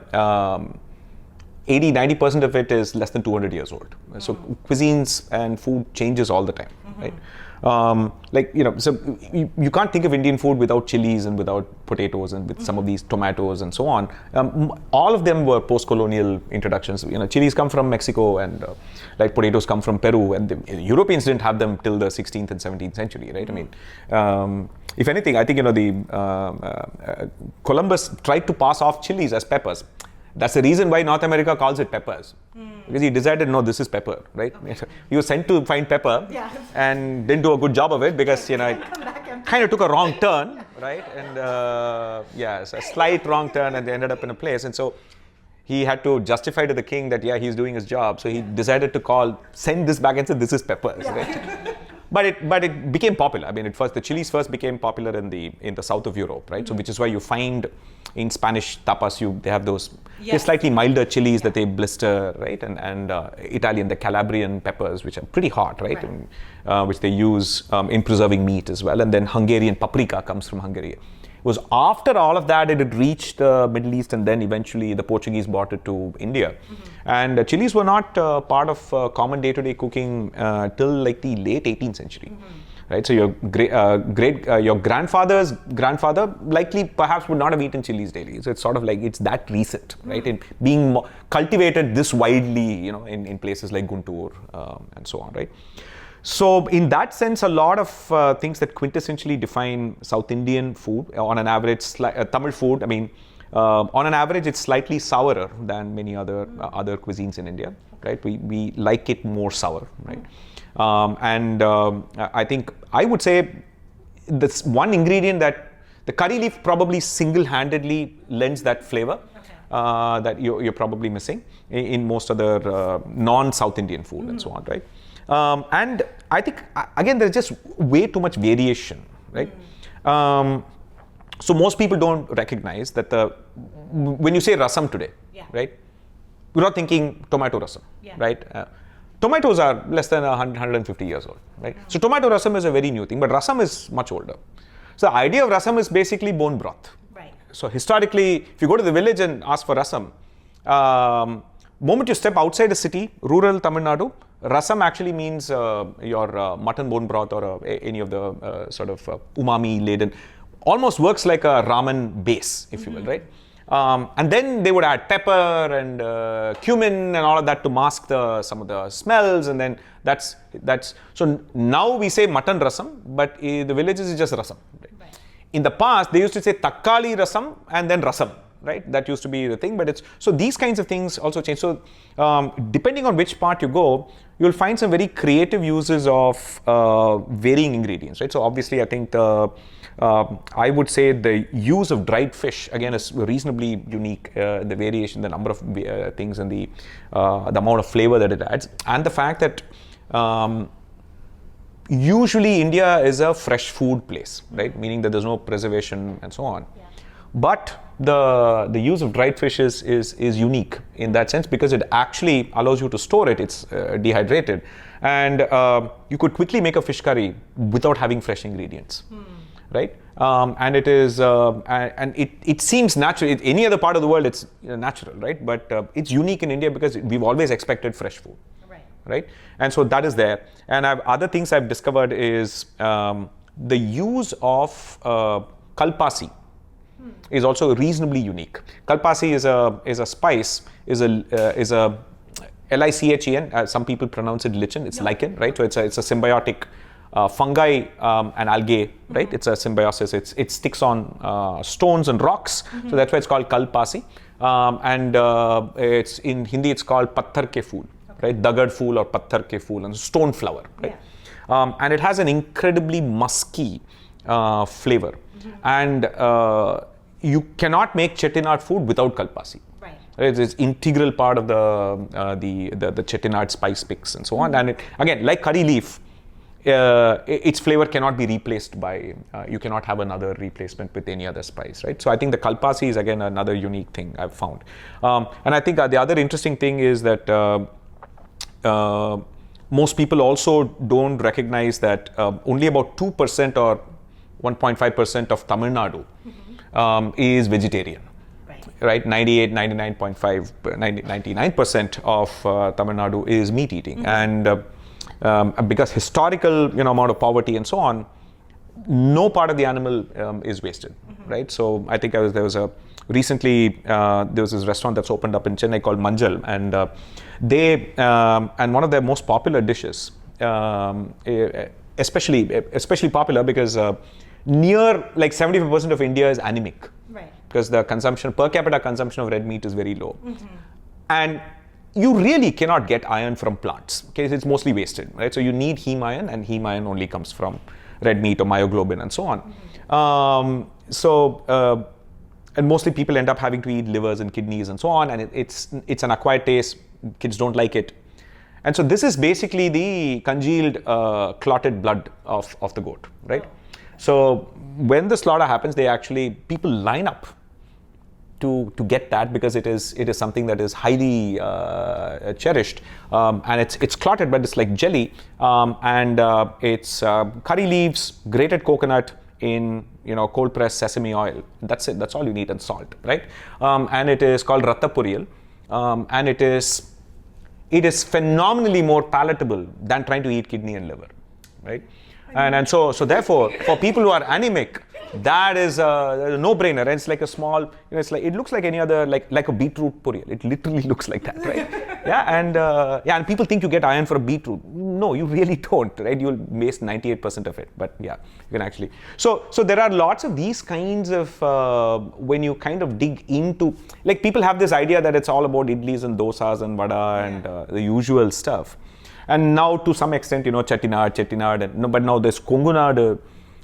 B: 80-90% of it is less than 200 years old. So cuisines and food changes all the time, right? So you can't think of Indian food without chilies and without potatoes and with some of these tomatoes and so on. All of them were post-colonial introductions. Chilies come from Mexico and like potatoes come from Peru, and the Europeans didn't have them till the 16th and 17th century, right? I mean, if anything, I think Columbus tried to pass off chilies as peppers. That's the reason why North America calls it peppers. Because he decided, no, this is pepper, right? Okay. He was sent to find pepper and didn't do a good job of it because, it kind of took a wrong turn, right? And a slight wrong turn, and they ended up in a place. And so he had to justify to the king that, he's doing his job. So he decided to send this back and say, this is peppers, right? But it became popular. I mean, the chilies first became popular in the south of Europe, right? So which is why you find in Spanish tapas, they have those they're slightly milder chilies that they blister, right? And Italian, the Calabrian peppers, which are pretty hot, right? And, which they use in preserving meat as well. And then Hungarian paprika comes from Hungary. It was after all of that it had reached the Middle East, and then eventually the Portuguese brought it to India. And chilies were not part of common day-to-day cooking till like the late 18th century. Right, so your grandfather's grandfather likely perhaps would not have eaten chilies daily. So it's sort of like it's that recent, right? In being cultivated this widely, in places like Guntur and so on, right? So in that sense, a lot of things that quintessentially define South Indian food, on an average, Tamil food, I mean, on an average, it's slightly sourer than many other cuisines in India, right? We like it more sour, right? I think I would say this one ingredient that the curry leaf probably single-handedly lends that flavor. that you're probably missing in most other non-South Indian food and so on, right? And I think, again, there's just way too much variation, right? So most people don't recognize that when you say rasam today, right? We're not thinking tomato rasam, right? Tomatoes are less than 150 years old, right? So tomato rasam is a very new thing, but rasam is much older. So the idea of rasam is basically bone broth.
A: Right.
B: So historically, if you go to the village and ask for rasam, moment you step outside a city, rural Tamil Nadu, rasam actually means your mutton bone broth or any of the sort of umami laden, almost works like a ramen base, if you will, right? And then they would add pepper and cumin and all of that to mask some of the smells, and then that's so now we say mutton rasam, but the villages is just rasam. Right? In the past, they used to say takkali rasam and then rasam, right? That used to be the thing, but so these kinds of things also change. So depending on which part you go, you'll find some very creative uses of varying ingredients, right? So obviously, I think I would say the use of dried fish again is reasonably unique. The variation, the number of things, and the amount of flavor that it adds, and the fact that usually India is a fresh food place, right? Meaning that there's no preservation and so on. Yeah. But the use of dried fish is unique in that sense because it actually allows you to store it. It's dehydrated, and you could quickly make a fish curry without having fresh ingredients. Right, and it is, and it seems natural. In any other part of the world, it's natural, right? But it's unique in India because we've always expected fresh food, right? And so that is there. And other things I've discovered is the use of kalpasi is also reasonably unique. Kalpasi is a spice, is a lichen. Some people pronounce it lichen. It's lichen, right? So it's a symbiotic. Fungi and algae, right? It's a symbiosis. It sticks on stones and rocks, so that's why it's called kalpasi. And it's in Hindi it's called patthar ke phool, right? Dagad phool or patthar ke phool, and stone flower, right? And it has an incredibly musky flavor, and you cannot make chettinad food without kalpasi. Right? It's integral part of the chettinad spice mix and so on. And it, again, like curry leaf. Its flavor cannot be replaced by, you cannot have another replacement with any other spice, right? So I think the kalpasi is again another unique thing I've found. And I think the other interesting thing is that most people also don't recognize that only about 2% or 1.5% of Tamil Nadu is vegetarian. Right, 99.5, 99% of Tamil Nadu is meat eating, and because historical amount of poverty and so on, no part of the animal is wasted, right? So I think there was recently there was this restaurant that's opened up in Chennai called Manjal, and they and one of their most popular dishes, especially popular because near like 75% of India is anemic, right? Because the per capita consumption of red meat is very low, and you really cannot get iron from plants. Okay, it's mostly wasted, right? So you need heme iron, and heme iron only comes from red meat or myoglobin and so on. And mostly people end up having to eat livers and kidneys and so on, and it's an acquired taste. Kids don't like it, and so this is basically the congealed, clotted blood of the goat, right? So when the slaughter happens, people line up to get that because it is something that is highly cherished, and it's clotted, but it's like jelly, and it's curry leaves, grated coconut in cold pressed sesame oil. That's it. That's all you need, and salt, right? And it is called ratta poriyal, and it is phenomenally more palatable than trying to eat kidney and liver, right? And so therefore, for people who are anemic, that is a no-brainer. And it's like a small, it looks like any other, like a beetroot poriyal. It literally looks like that, right? And people think you get iron for a beetroot. No, you really don't, right? You'll waste 98% of it. But yeah, you can actually. So there are lots of these kinds of, when you kind of dig into, like people have this idea that it's all about idlis and dosas and vada and the usual stuff. And now to some extent, chettinad, but now there's kongunad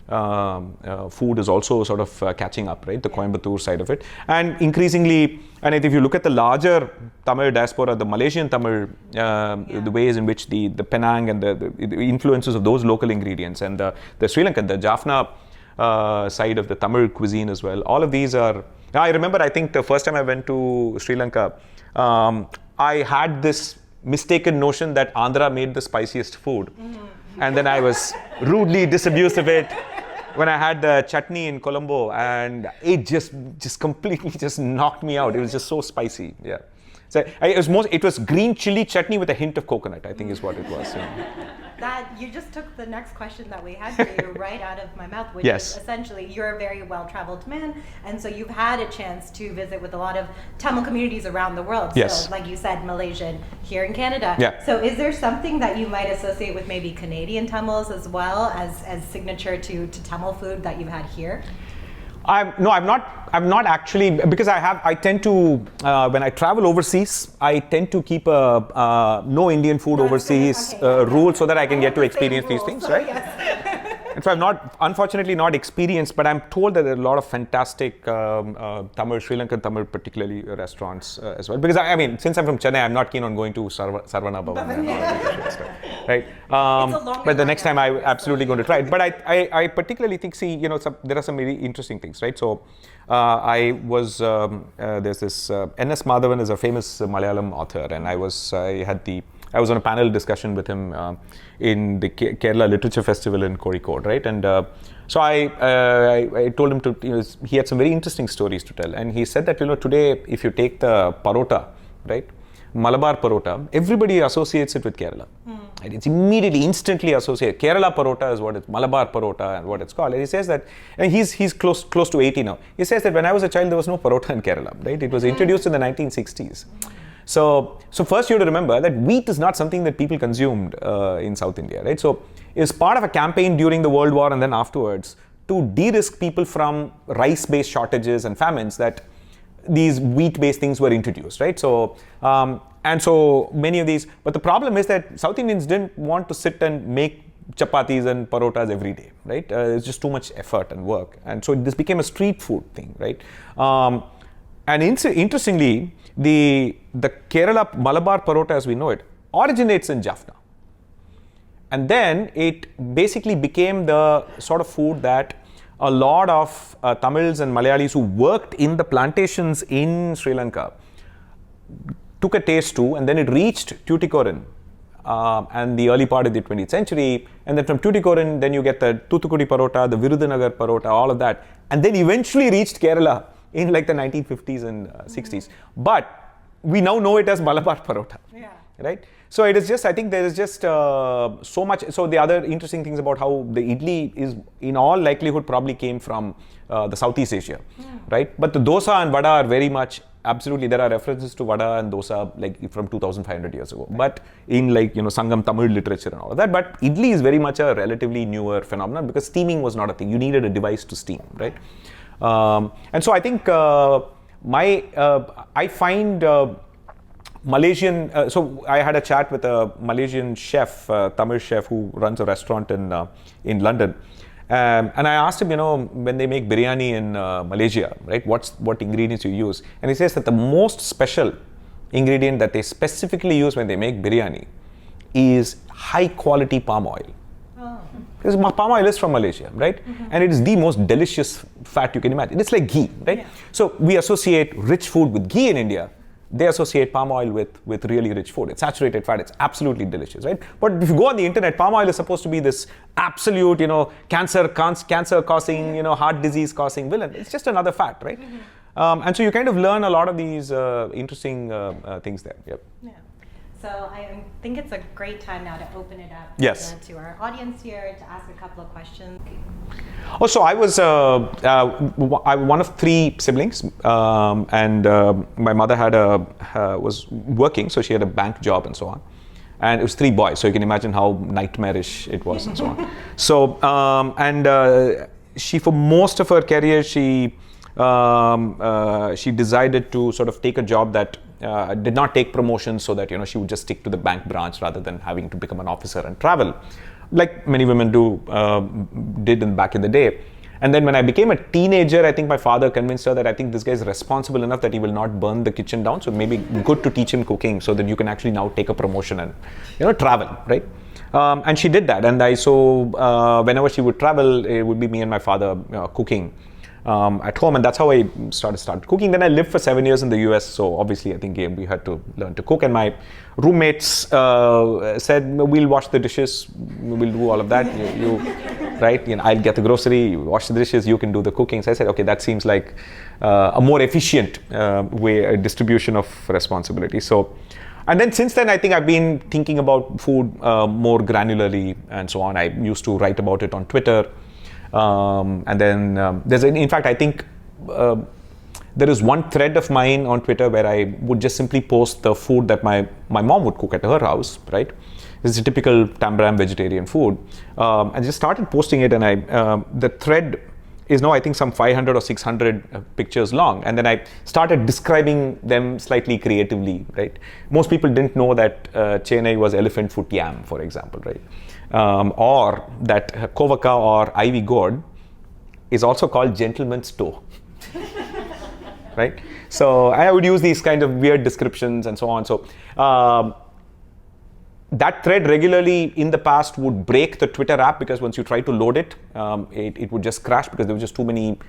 B: food is also sort of catching up, right? The Coimbatore side of it. And increasingly, and if you look at the larger Tamil diaspora, the Malaysian Tamil, the ways in which the Penang and the influences of those local ingredients, and the Sri Lankan, the Jaffna side of the Tamil cuisine as well. All of these are, I remember, I think the first time I went to Sri Lanka, I had this mistaken notion that Andhra made the spiciest food. And then I was rudely disabused of it when I had the chutney in Colombo, and it just completely just knocked me out. It was just so spicy. Yeah. So it was green chili chutney with a hint of coconut, I think is what it was.
A: That you just took the next question that we had for you right out of my mouth, which
B: yes.
A: is essentially you're a very well-traveled man, and so you've had a chance to visit with a lot of Tamil communities around the world.
B: Yes.
A: So, like you said, Malaysian, here in Canada.
B: Yeah.
A: So, is there something that you might associate with maybe Canadian Tamils as well as signature to Tamil food that you've had here?
B: I'm not actually, because I tend to, when I travel overseas, I tend to keep a no Indian food overseas rule so that I can get to experience these things, right? Yes. And so I'm unfortunately not experienced, but I'm told that there are a lot of fantastic Tamil, Sri Lankan Tamil particularly restaurants as well. Because I mean, since I'm from Chennai, I'm not keen on going to Sarvana Bhavan and all that stuff, right? But the next time I'm absolutely going to try it. But I particularly think, there are some very interesting things, right? So there's this N.S. Madhavan is a famous Malayalam author, and I was on a panel discussion with him in the Kerala Literature Festival in Kozhikode, right? And so I told him he had some very interesting stories to tell. And he said that, today, if you take the parota, right? Malabar parota, everybody associates it with Kerala. Right? It's immediately, instantly associated. Kerala parota is what it's, Malabar parota and what it's called. And he says that, and he's close to 80 now. He says that when I was a child, there was no parota in Kerala, right? It was introduced in the 1960s. So first you have to remember that wheat is not something that people consumed in South India, right? So it's part of a campaign during the World War and then afterwards to de-risk people from rice-based shortages and famines that these wheat-based things were introduced, right? So and so many of these, but the problem is that South Indians didn't want to sit and make chapatis and parotas every day, right? It's just too much effort and work, and so this became a street food thing, right? And interestingly, the Kerala Malabar parota as we know it originates in Jaffna. And then it basically became the sort of food that a lot of Tamils and Malayalis who worked in the plantations in Sri Lanka took a taste to, and then it reached Tuticorin and the early part of the 20th century. And then from Tuticorin, then you get the Thoothukudi parota, the Virudhunagar parota, all of that. And then eventually reached Kerala in like the 1950s and 60s. But we now know it as Malabar parota, right? So it is just, I think there is just so much. So the other interesting things about how the idli is in all likelihood probably came from the Southeast Asia, right? But the dosa and vada are very much, absolutely, there are references to vada and dosa like from 2,500 years ago. But in Sangam Tamil literature and all of that. But idli is very much a relatively newer phenomenon because steaming was not a thing. You needed a device to steam, right? And so I think I find Malaysian, so I had a chat with a Malaysian chef, Tamil chef who runs a restaurant in London. And I asked him, when they make biryani in Malaysia, right, what ingredients you use? And he says that the most special ingredient that they specifically use when they make biryani is high quality palm oil. Because palm oil is from Malaysia, right? And it is the most delicious fat you can imagine. It's like ghee, right? Yeah. So we associate rich food with ghee in India. They associate palm oil with really rich food. It's saturated fat. It's absolutely delicious, right? But if you go on the internet, palm oil is supposed to be this absolute, cancer-causing, heart disease-causing villain. It's just another fat, right? And so you kind of learn a lot of these interesting things there. Yep.
A: Yeah. So I think it's a great time now to open it up to our audience here to ask a couple of questions.
B: Oh, so I was one of three siblings, and my mother was working, so she had a bank job and so on. And it was three boys, so you can imagine how nightmarish it was and so on. So, she, for most of her career, she decided to sort of take a job that did not take promotions so that she would just stick to the bank branch rather than having to become an officer and travel. like many women did back in the day. And then when I became a teenager, I think my father convinced her that I think this guy is responsible enough that he will not burn the kitchen down. So maybe good to teach him cooking so that you can actually now take a promotion and, travel, right? And she did that. And whenever she would travel, it would be me and my father cooking at home. And that's how I started cooking. Then I lived for 7 years in the US. So obviously, I think we had to learn to cook. And my roommates said, we'll wash the dishes. We'll do all of that. Right? I'll get the grocery, you wash the dishes, you can do the cooking. So I said, okay, that seems like a more efficient distribution of responsibility. So, and then since then, I think I've been thinking about food more granularly and so on. I used to write about it on Twitter. And then in fact, I think there is one thread of mine on Twitter where I would just simply post the food that my mom would cook at her house, right? This is a typical Tambram vegetarian food. I just started posting it, and the thread is now I think some 500 or 600 pictures long, and then I started describing them slightly creatively, right? Most people didn't know that Chennai was elephant foot yam, for example, right? Or that kovaka or ivy gourd is also called gentleman's toe. Right? So I would use these kind of weird descriptions and so on. So that thread regularly in the past would break the Twitter app because once you try to load it, it would just crash because there were just too many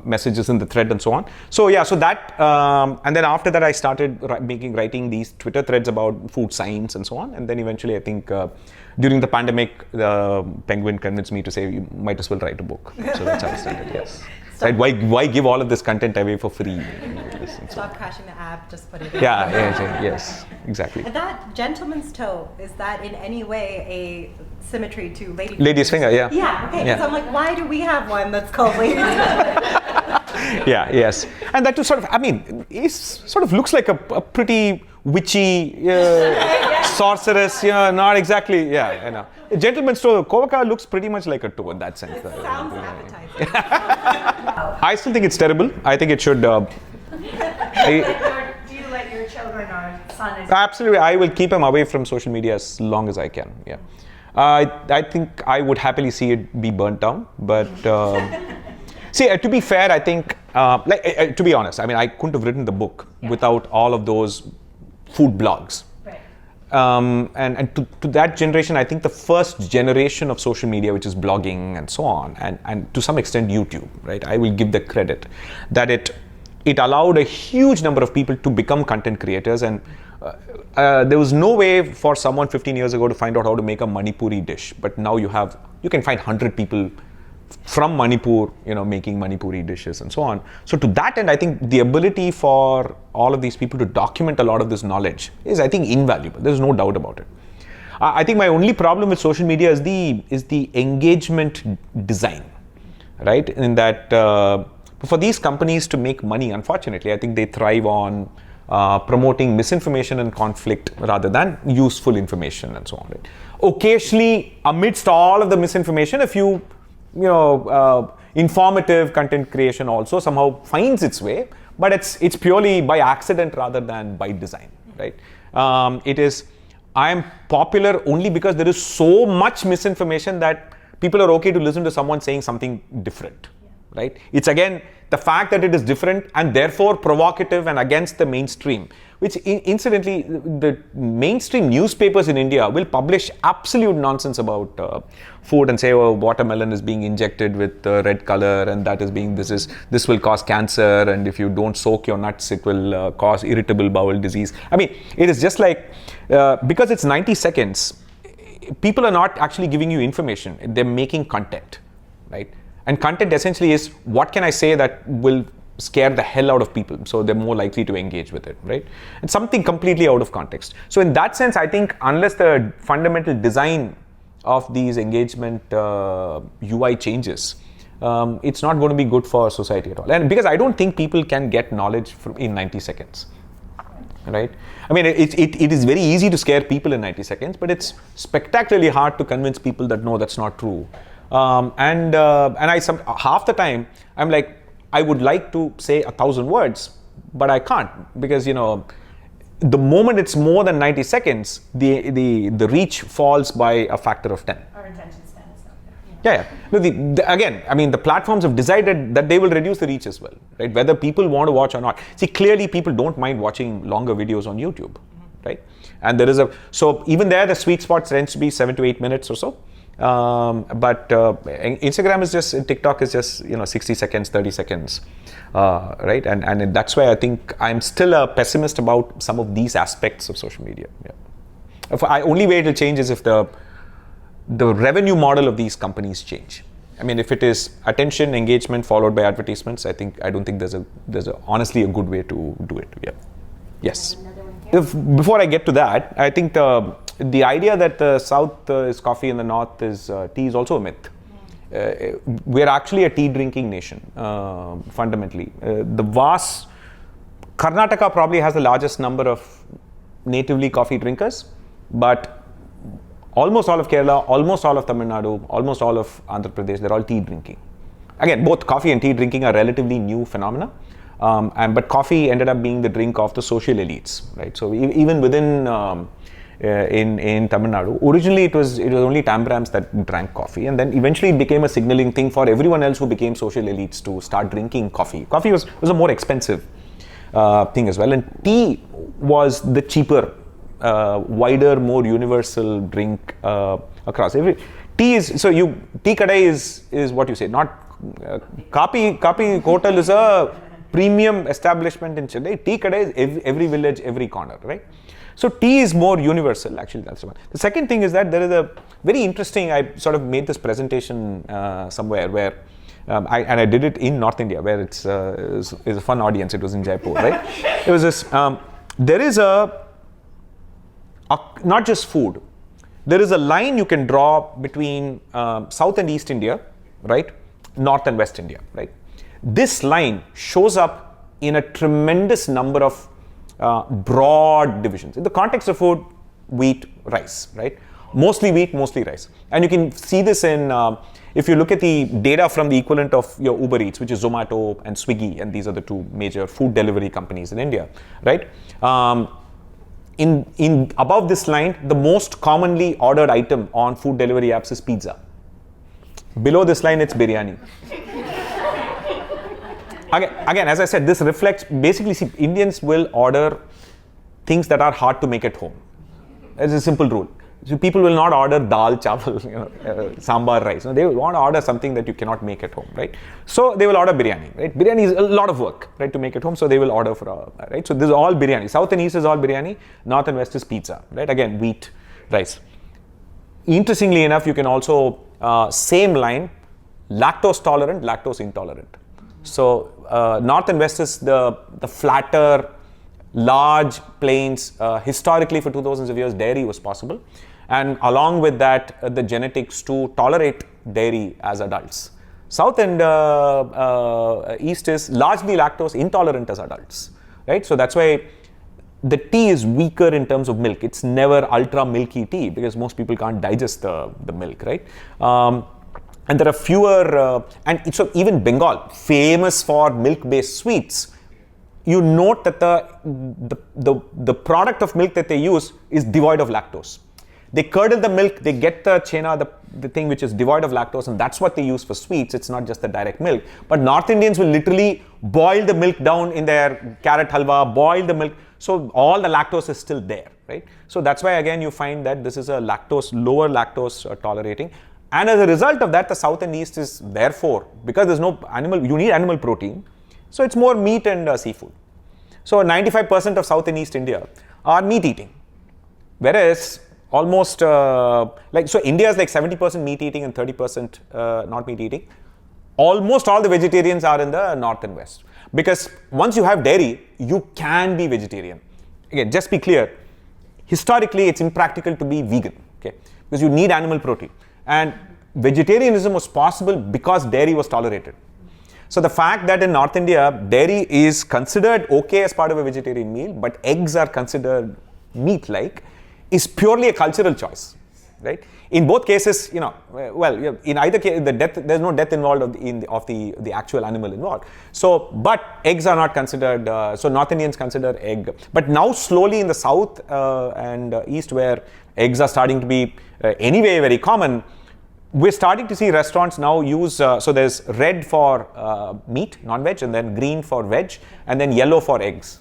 B: messages in the thread and so on. So yeah, so that, and then after that I started writing these Twitter threads about food science and so on. And then eventually I think during the pandemic, the Penguin convinced me to say, you might as well write a book. So that's how I started, yes. Right? Why give all of this content away for free?
A: Stop crashing the app, just put it in.
B: Yes, exactly.
A: That gentleman's toe, is that in any way a symmetry to
B: lady's finger? Yeah.
A: Yeah, okay, because I'm like, why do we have one that's called lady's finger?
B: Yes. And that too sort of, it sort of looks like a pretty witchy, sorceress, not exactly, I know. A gentleman's toe, kovaka looks pretty much like a toe in that sense.
A: It sounds appetizing.
B: I still think it's terrible. I think it should...
C: Do you let your children or son...
B: Absolutely. I will keep him away from social media as long as I can, yeah. I think I would happily see it be burnt down, but... see, to be fair, I think... to be honest, I couldn't have written the book without all of those food blogs. And to that generation, I think the first generation of social media, which is blogging and so on, and to some extent YouTube, right? I will give the credit that it allowed a huge number of people to become content creators, and there was no way for someone 15 years ago to find out how to make a Manipuri dish, but now you can find 100 people from Manipur, making Manipuri dishes and so on. So to that end, I think the ability for all of these people to document a lot of this knowledge is, I think, invaluable. There's no doubt about it. I think my only problem with social media is the engagement design, right? In that for these companies to make money, unfortunately, I think they thrive on promoting misinformation and conflict rather than useful information and so on. Right? Occasionally, amidst all of the misinformation, a few informative content creation also somehow finds its way, but it's purely by accident rather than by design, right? I am popular only because there is so much misinformation that people are okay to listen to someone saying something different, right? It's again the fact that it is different and therefore provocative and against the mainstream, which incidentally, the mainstream newspapers in India will publish absolute nonsense about food and say, oh, watermelon is being injected with red color and this will cause cancer, and if you don't soak your nuts, it will cause irritable bowel disease. It is just like, because it's 90 seconds, people are not actually giving you information, they're making content, right? And content essentially is, what can I say that will scare the hell out of people, so they're more likely to engage with it, right? And something completely out of context. So in that sense, I think unless the fundamental design of these engagement UI changes, it's not going to be good for society at all. And because I don't think people can get knowledge in 90 seconds, right? It is very easy to scare people in 90 seconds, but it's spectacularly hard to convince people that no, that's not true. And half the time I'm like, I would like to say 1,000 words, but I can't, because the moment it's more than 90 seconds, the reach falls by a factor of 10.
C: Our attention span is not there.
B: Yeah. No, again, I mean, the platforms have decided that they will reduce the reach as well, right? Whether people want to watch or not. See, clearly people don't mind watching longer videos on YouTube, right? And there is so even there, the sweet spot tends to be 7 to 8 minutes or so. But Instagram is just, TikTok is just, 60 seconds, 30 seconds, right? And that's why I think I'm still a pessimist about some of these aspects of social media. Yeah. Only way it will change is if the revenue model of these companies change. I mean, if it is attention, engagement followed by advertisements, I don't think there's honestly a good way to do it. Yeah. Yes. Before I get to that, I think the idea that the South is coffee and the North is tea is also a myth. We're actually a tea drinking nation, fundamentally. Karnataka probably has the largest number of natively coffee drinkers, but almost all of Kerala, almost all of Tamil Nadu, almost all of Andhra Pradesh, they're all tea drinking. Again, both coffee and tea drinking are relatively new phenomena. But coffee ended up being the drink of the social elites, right? So even within in Tamil Nadu, originally it was only Tambrams that drank coffee, and then eventually it became a signaling thing for everyone else who became social elites to start drinking coffee. Coffee was a more expensive thing as well, and tea was the cheaper, wider, more universal drink across every. Tea kadai is what you say, not Kaapi hotel is a premium establishment in Chennai. Tea kadai is every village, every corner, right? So tea is more universal, actually. That's the one. The second thing is that there is a very interesting, I sort of made this presentation somewhere where, I did it in North India, where it's a fun audience. It was in Jaipur, right? It was this, there is not just food, there is a line you can draw between South and East India, right? North and West India, right? This line shows up in a tremendous number of broad divisions. In the context of food, wheat, rice, right? Mostly wheat, mostly rice. And you can see this in, if you look at the data from the equivalent of your Uber Eats, which is Zomato and Swiggy, and these are the two major food delivery companies in India, right? In above this line, the most commonly ordered item on food delivery apps is pizza. Below this line, it's biryani. Again, as I said, this reflects, basically, see, Indians will order things that are hard to make at home. It's a simple rule. So people will not order dal, chawal, sambar rice. No, they will want to order something that you cannot make at home, right? So they will order biryani, right? Biryani is a lot of work, right, to make at home. So they will order right? So this is all biryani. South and East is all biryani. North and West is pizza, right? Again, wheat, rice. Interestingly enough, you can also, same line, lactose tolerant, lactose intolerant. So North and West is the flatter, large plains. Historically, for 2000s of years, dairy was possible. And along with that, the genetics to tolerate dairy as adults. South and East is largely lactose intolerant as adults, right? So that's why the tea is weaker in terms of milk. It's never ultra milky tea because most people can't digest the milk, right? And there are fewer, and so even Bengal, famous for milk-based sweets, you note that the product of milk that they use is devoid of lactose. They curdle the milk, they get the chena, the thing which is devoid of lactose, and that's what they use for sweets. It's not just the direct milk. But North Indians will literally boil the milk down in their carrot halwa, boil the milk. So all the lactose is still there, right? So that's why, again, you find that this is a lower lactose tolerating. And as a result of that, the South and East is therefore, because there's no you need animal protein. So it's more meat and seafood. So 95% of South and East India are meat eating. Whereas almost, so India is like 70% meat eating and 30% not meat eating. Almost all the vegetarians are in the North and West. Because once you have dairy, you can be vegetarian. Again, just be clear. Historically, it's impractical to be vegan, okay? Because you need animal protein. And vegetarianism was possible because dairy was tolerated. So the fact that in North India, dairy is considered okay as part of a vegetarian meal, but eggs are considered meat-like, is purely a cultural choice. right? In both cases, well, in either case, there's no death involved of the actual animal involved. So, but eggs are not considered. So North Indians consider egg. But now slowly in the south and east, where eggs are starting to be anyway very common, we're starting to see restaurants now use, so there's red for meat, non-veg, and then green for veg, and then yellow for eggs.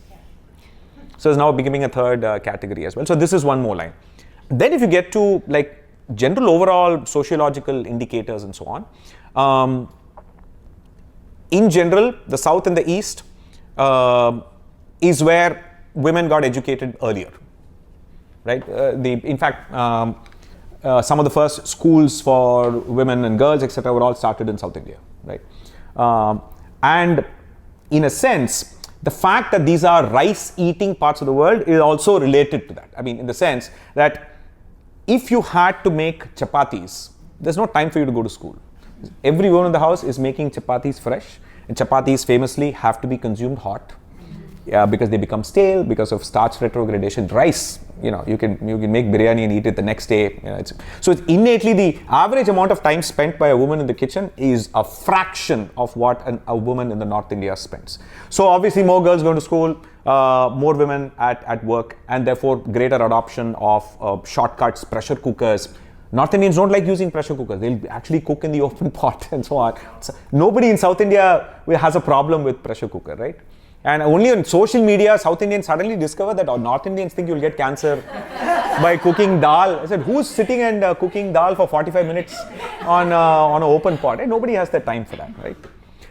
B: So it's now becoming a third category as well. So this is one more line. Then if you get to like general overall sociological indicators and so on, in general, the South and the East is where women got educated earlier, right? In fact, some of the first schools for women and girls, etc., were all started in South India, right? And in a sense, the fact that these are rice-eating parts of the world is also related to that. I mean, in the sense that if you had to make chapatis, there's no time for you to go to school. Every woman in the house is making chapatis fresh, and chapatis famously have to be consumed hot. Because they become stale because of starch retrogradation. Rice, you can make biryani and eat it the next day. So it's innately the average amount of time spent by a woman in the kitchen is a fraction of what a woman in the North India spends. So obviously more girls going to school, more women at work, and therefore greater adoption of shortcuts, pressure cookers. North Indians don't like using pressure cookers. They'll actually cook in the open pot and so on. So nobody in South India has a problem with pressure cooker, right? And only on social media, South Indians suddenly discover that North Indians think you'll get cancer by cooking dal. I said, who's sitting and cooking dal for 45 minutes on an open pot? Right? Nobody has the time for that, right?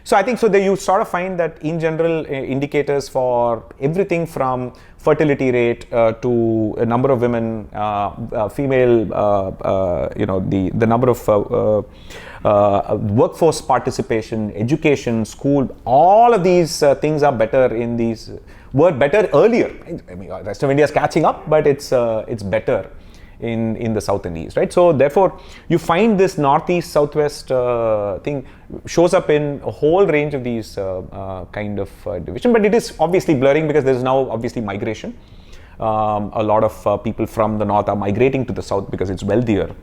B: So I think you sort of find that in general indicators for everything from fertility rate to a number of women, female, the number of workforce participation, education, school, all of these things are better were better earlier. I mean, the rest of India is catching up, but it's better in the south and east, right? So therefore, you find this northeast, southwest thing shows up in a whole range of these kind of division, but it is obviously blurring because there is now obviously migration. A lot of people from the north are migrating to the south because it's wealthier,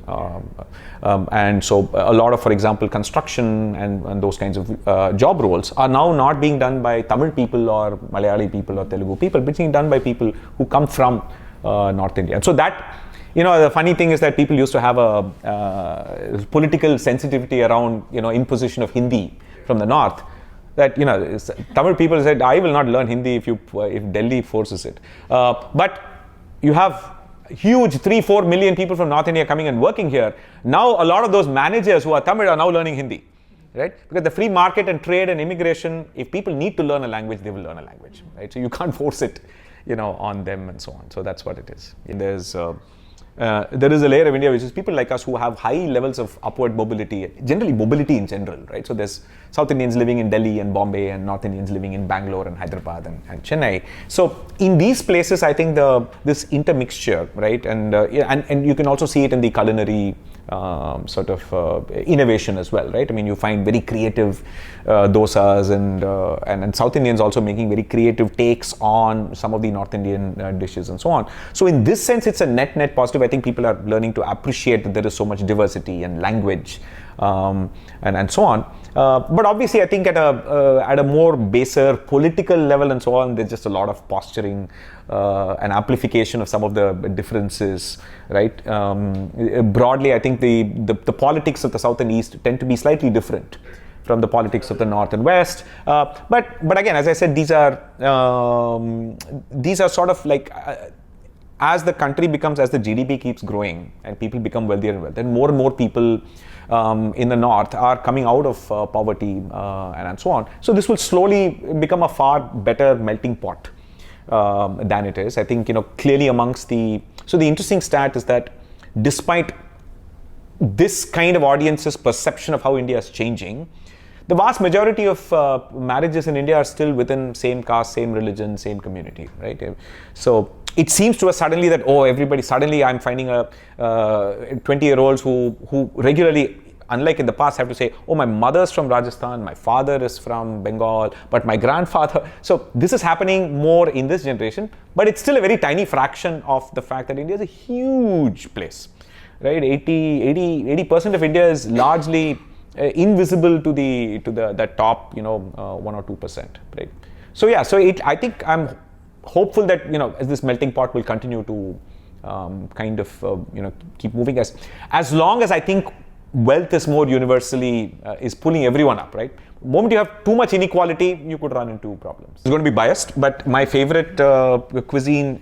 B: and so a lot of, for example, construction and those kinds of job roles are now not being done by Tamil people or Malayali people or Telugu people, but being done by people who come from North India. And so that, the funny thing is that people used to have a political sensitivity around, imposition of Hindi from the north. That Tamil people said, I will not learn Hindi if Delhi forces it. But you have huge 3-4 million people from North India coming and working here. Now a lot of those managers who are Tamil are now learning Hindi, right? Because the free market and trade and immigration, if people need to learn a language, they will learn a language, right? So you can't force it, on them and so on. So that's what it is. There is a layer of India which is people like us who have high levels of upward mobility, generally mobility in general, right? So there's South Indians living in Delhi and Bombay and North Indians living in Bangalore and Hyderabad and Chennai. So in these places, I think this intermixture, right? And you can also see it in the culinary sort of innovation as well, right? I mean, you find very creative dosas and South Indians also making very creative takes on some of the North Indian dishes and so on. So in this sense, it's a net positive. I think people are learning to appreciate that there is so much diversity and language and so on. But obviously, I think at a more baser political level and so on, there's just a lot of posturing and amplification of some of the differences, right? Broadly, I think the politics of the South and East tend to be slightly different from the politics of the North and West. But again, as I said, these are sort of like as the country as the GDP keeps growing and people become wealthier and wealthier, then more and more people in the north are coming out of poverty and so on. So this will slowly become a far better melting pot than it is. I think, clearly so the interesting stat is that despite this kind of audience's perception of how India is changing, the vast majority of marriages in India are still within same caste, same religion, same community, right? So it seems to us suddenly that, suddenly I'm finding 20-year-olds who regularly, unlike in the past, have to say, my mother's from Rajasthan, my father is from Bengal, but my grandfather. So this is happening more in this generation, but it's still a very tiny fraction of the fact that India is a huge place. right? 80% of India is largely invisible to the top, 1 or 2%, right? So yeah, I think I'm hopeful that, as this melting pot will continue to keep moving as long as I think wealth is more universally is pulling everyone up, right? The moment you have too much inequality, you could run into problems. It's going to be biased, but my favorite cuisine,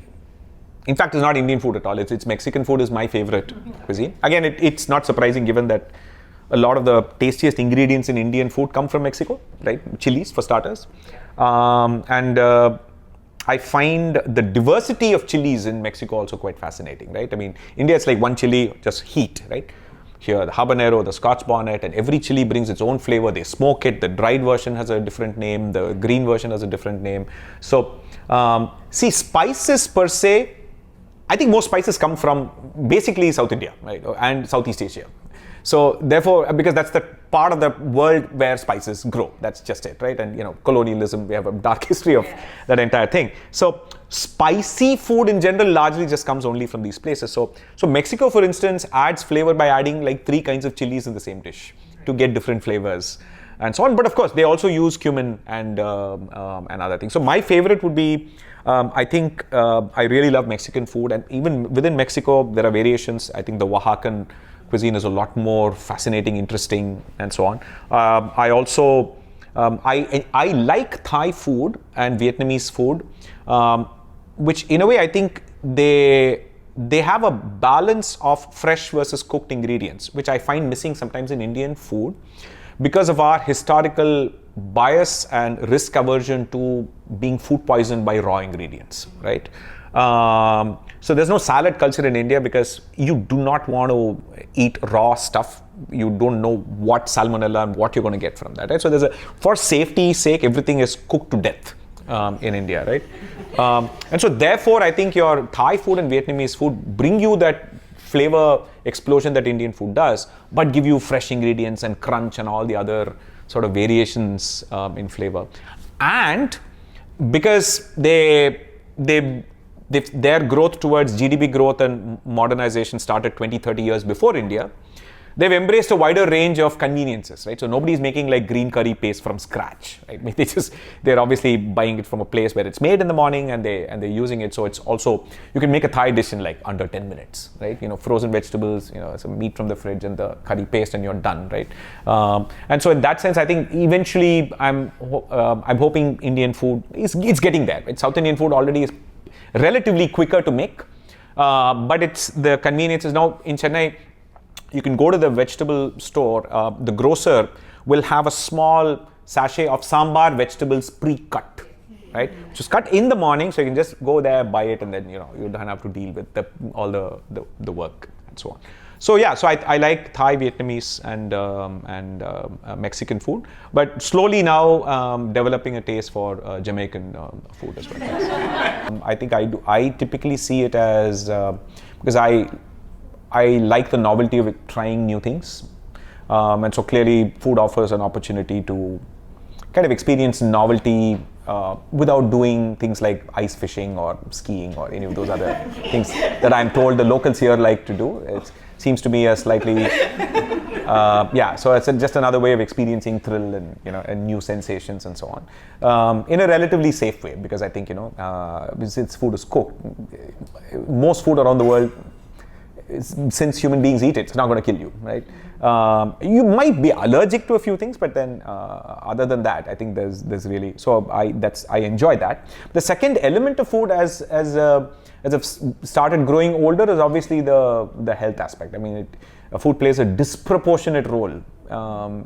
B: in fact, is not Indian food at all. It's Mexican food is my favorite cuisine. Again, it's not surprising given that a lot of the tastiest ingredients in Indian food come from Mexico, right? Chilies for starters, I find the diversity of chilies in Mexico also quite fascinating, right? I mean, India, it's like one chili, just heat, right? Here, the habanero, the Scotch bonnet, and every chili brings its own flavor. They smoke it. The dried version has a different name. The green version has a different name. So, spices per se, I think most spices come from basically South India, right? And Southeast Asia. So therefore, because that's the part of the world where spices grow, that's just it, right? And colonialism, we have a dark history of that entire thing. So spicy food in general largely just comes only from these places. So Mexico, for instance, adds flavor by adding like 3 kinds of chilies in the same dish to get different flavors and so on. But of course, they also use cumin and other things. So my favorite would be, I think I really love Mexican food, and even within Mexico, there are variations. I think the Oaxacan cuisine is a lot more fascinating, interesting, and so on. I also I like Thai food and Vietnamese food, which in a way I think they have a balance of fresh versus cooked ingredients, which I find missing sometimes in Indian food because of our historical bias and risk aversion to being food poisoned by raw ingredients, right? So there's no salad culture in India because you do not want to eat raw stuff. You don't know what salmonella and what you're going to get from that, right? So for safety's sake, everything is cooked to death in India, right? And so therefore, I think your Thai food and Vietnamese food bring you that flavor explosion that Indian food does, but give you fresh ingredients and crunch and all the other sort of variations in flavor. And because their growth towards GDP growth and modernization started 20-30 years before India, they've embraced a wider range of conveniences, right? So nobody's making like green curry paste from scratch, right? They're obviously buying it from a place where it's made in the morning and they're using it. So it's also, you can make a Thai dish in like under 10 minutes, right? Frozen vegetables, some meat from the fridge and the curry paste and you're done, right? And so in that sense, I think eventually I'm hoping Indian food it's getting there. Right? South Indian food already is relatively quicker to make, but it's the convenience is now in Chennai. You can go to the vegetable store, the grocer will have a small sachet of sambar vegetables pre-cut, right? Just cut in the morning, so you can just go there, buy it, and then you don't have to deal with all the work and so on. So yeah, so I like Thai, Vietnamese, and Mexican food, but slowly now developing a taste for Jamaican food as well. I think I typically see it as because I like the novelty of trying new things, and so clearly food offers an opportunity to kind of experience novelty without doing things like ice fishing or skiing or any of those other things that I'm told the locals here like to do. It seems to me a slightly so it's just another way of experiencing thrill and and new sensations and so on in a relatively safe way, because I think since food is cooked, most food around the world, since human beings eat it, it's not going to kill you, right? You might be allergic to a few things, but then other than that, I think there's really, so I enjoy that. The second element of food as I've started growing older is obviously the health aspect. I mean, food plays a disproportionate role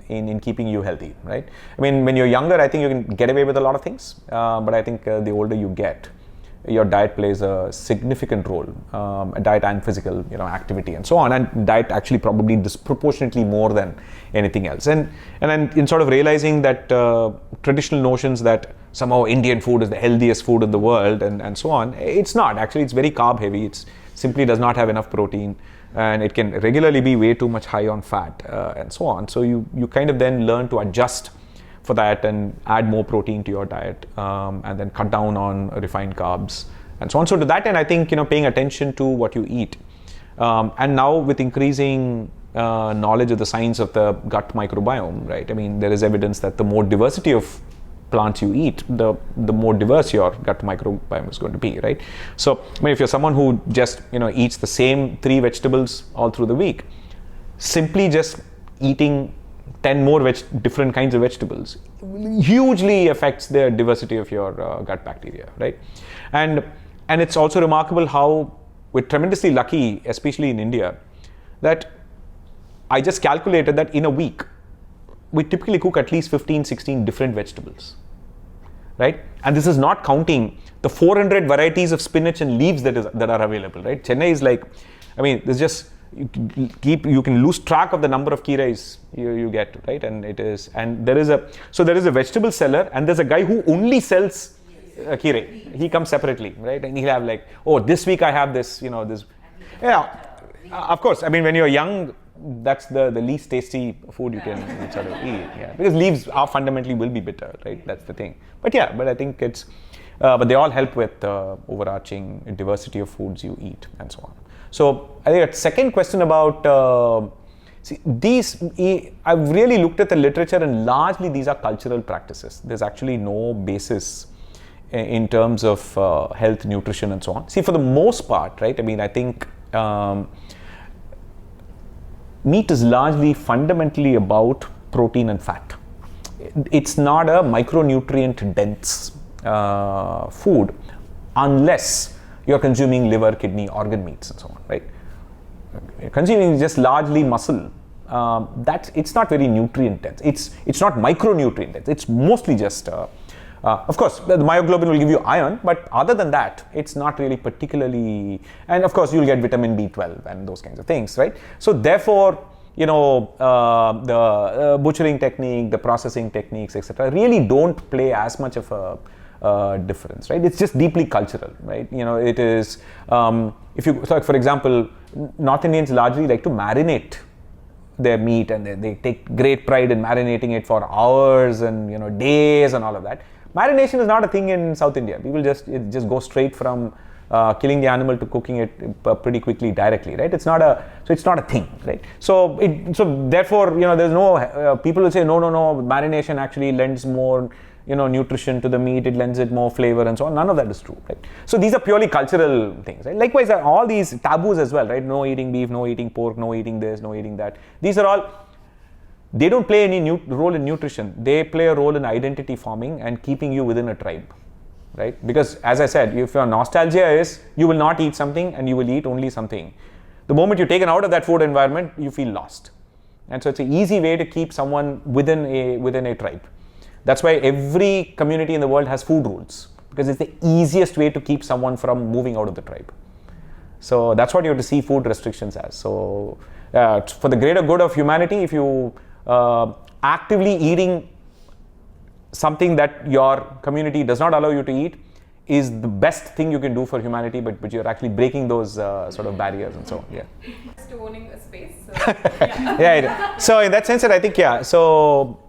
B: in keeping you healthy, right? I mean, when you're younger, I think you can get away with a lot of things, but I think the older you get, your diet plays a significant role, diet and physical activity and so on, and diet actually probably disproportionately more than anything else. And then in sort of realizing that traditional notions that somehow Indian food is the healthiest food in the world and so on, it's not. Actually, it's very carb heavy. It simply does not have enough protein, and it can regularly be way too much high on fat and so on. So you kind of then learn to adjust for that and add more protein to your diet, and then cut down on refined carbs and so on. So to that end, I think paying attention to what you eat And now with increasing knowledge of the science of the gut microbiome, right? I mean, there is evidence that the more diversity of plants you eat, the more diverse your gut microbiome is going to be, right? So, I mean, if you're someone who just, eats the same 3 vegetables all through the week, simply just eating 10 more different kinds of vegetables hugely affects the diversity of your gut bacteria, right? And it's also remarkable how we're tremendously lucky, especially in India, that I just calculated that in a week, we typically cook at least 15, 16 different vegetables, right? And this is not counting the 400 varieties of spinach and leaves that are available, right? Chennai is like, I mean, there's just, you can lose track of the number of kirais you get, right? And there is a vegetable seller, and there's a guy who only sells kirai. He comes separately, right? And he'll have like, oh, this week I have this, this. Yeah, of course. I mean, when you're young, that's the least tasty food you can sort of eat. Yeah, because leaves are fundamentally will be bitter, right? That's the thing. But I think it's, but they all help with overarching diversity of foods you eat and so on. So I think a second question about I've really looked at the literature, and largely these are cultural practices. There's actually no basis in terms of health, nutrition, and so on. See, for the most part, right? I mean, I think meat is largely fundamentally about protein and fat. It's not a micronutrient dense food unless you're consuming liver, kidney, organ meats and so on, right? Consuming just largely muscle, it's not very nutrient dense. It's not micronutrient dense. It's mostly just, of course, the myoglobin will give you iron, but other than that, it's not really particularly, and of course, you'll get vitamin B12 and those kinds of things, right? So therefore, the butchering technique, the processing techniques, etc., really don't play as much of a difference, right? It's just deeply cultural, right? It is, if you, like for example, North Indians largely like to marinate their meat, and they take great pride in marinating it for hours and, days and all of that. Marination is not a thing in South India. People just go straight from killing the animal to cooking it pretty quickly directly, right? It's not a thing, right? So therefore, there's no, people will say, no, marination actually lends more, nutrition to the meat, it lends it more flavor and so on. None of that is true, right? So these are purely cultural things, right? Likewise, all these taboos as well, right? No eating beef, no eating pork, no eating this, no eating that. These are all, they don't play any role in nutrition. They play a role in identity forming and keeping you within a tribe, right? Because as I said, if your nostalgia is, you will not eat something and you will eat only something. The moment you're taken out of that food environment, you feel lost. And so it's an easy way to keep someone within a tribe. That's why every community in the world has food rules, because it's the easiest way to keep someone from moving out of the tribe. So that's what you have to see food restrictions as. So for the greater good of humanity, if you actively eating something that your community does not allow you to eat is the best thing you can do for humanity, but you're actually breaking those sort of barriers and so on. Yeah.
D: Just owning a space. So,
B: yeah. So in that sense, I think so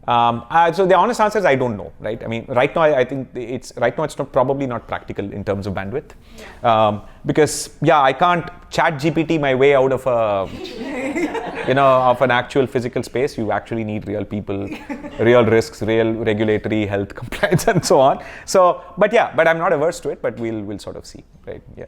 B: the honest answer is I don't know, right? I mean, right now I think it's probably not practical in terms of bandwidth, because I can't chat GPT my way out of of an actual physical space. You actually need real people, real risks, real regulatory health compliance and so on. So, but I'm not averse to it, but we'll sort of see, right? Yeah.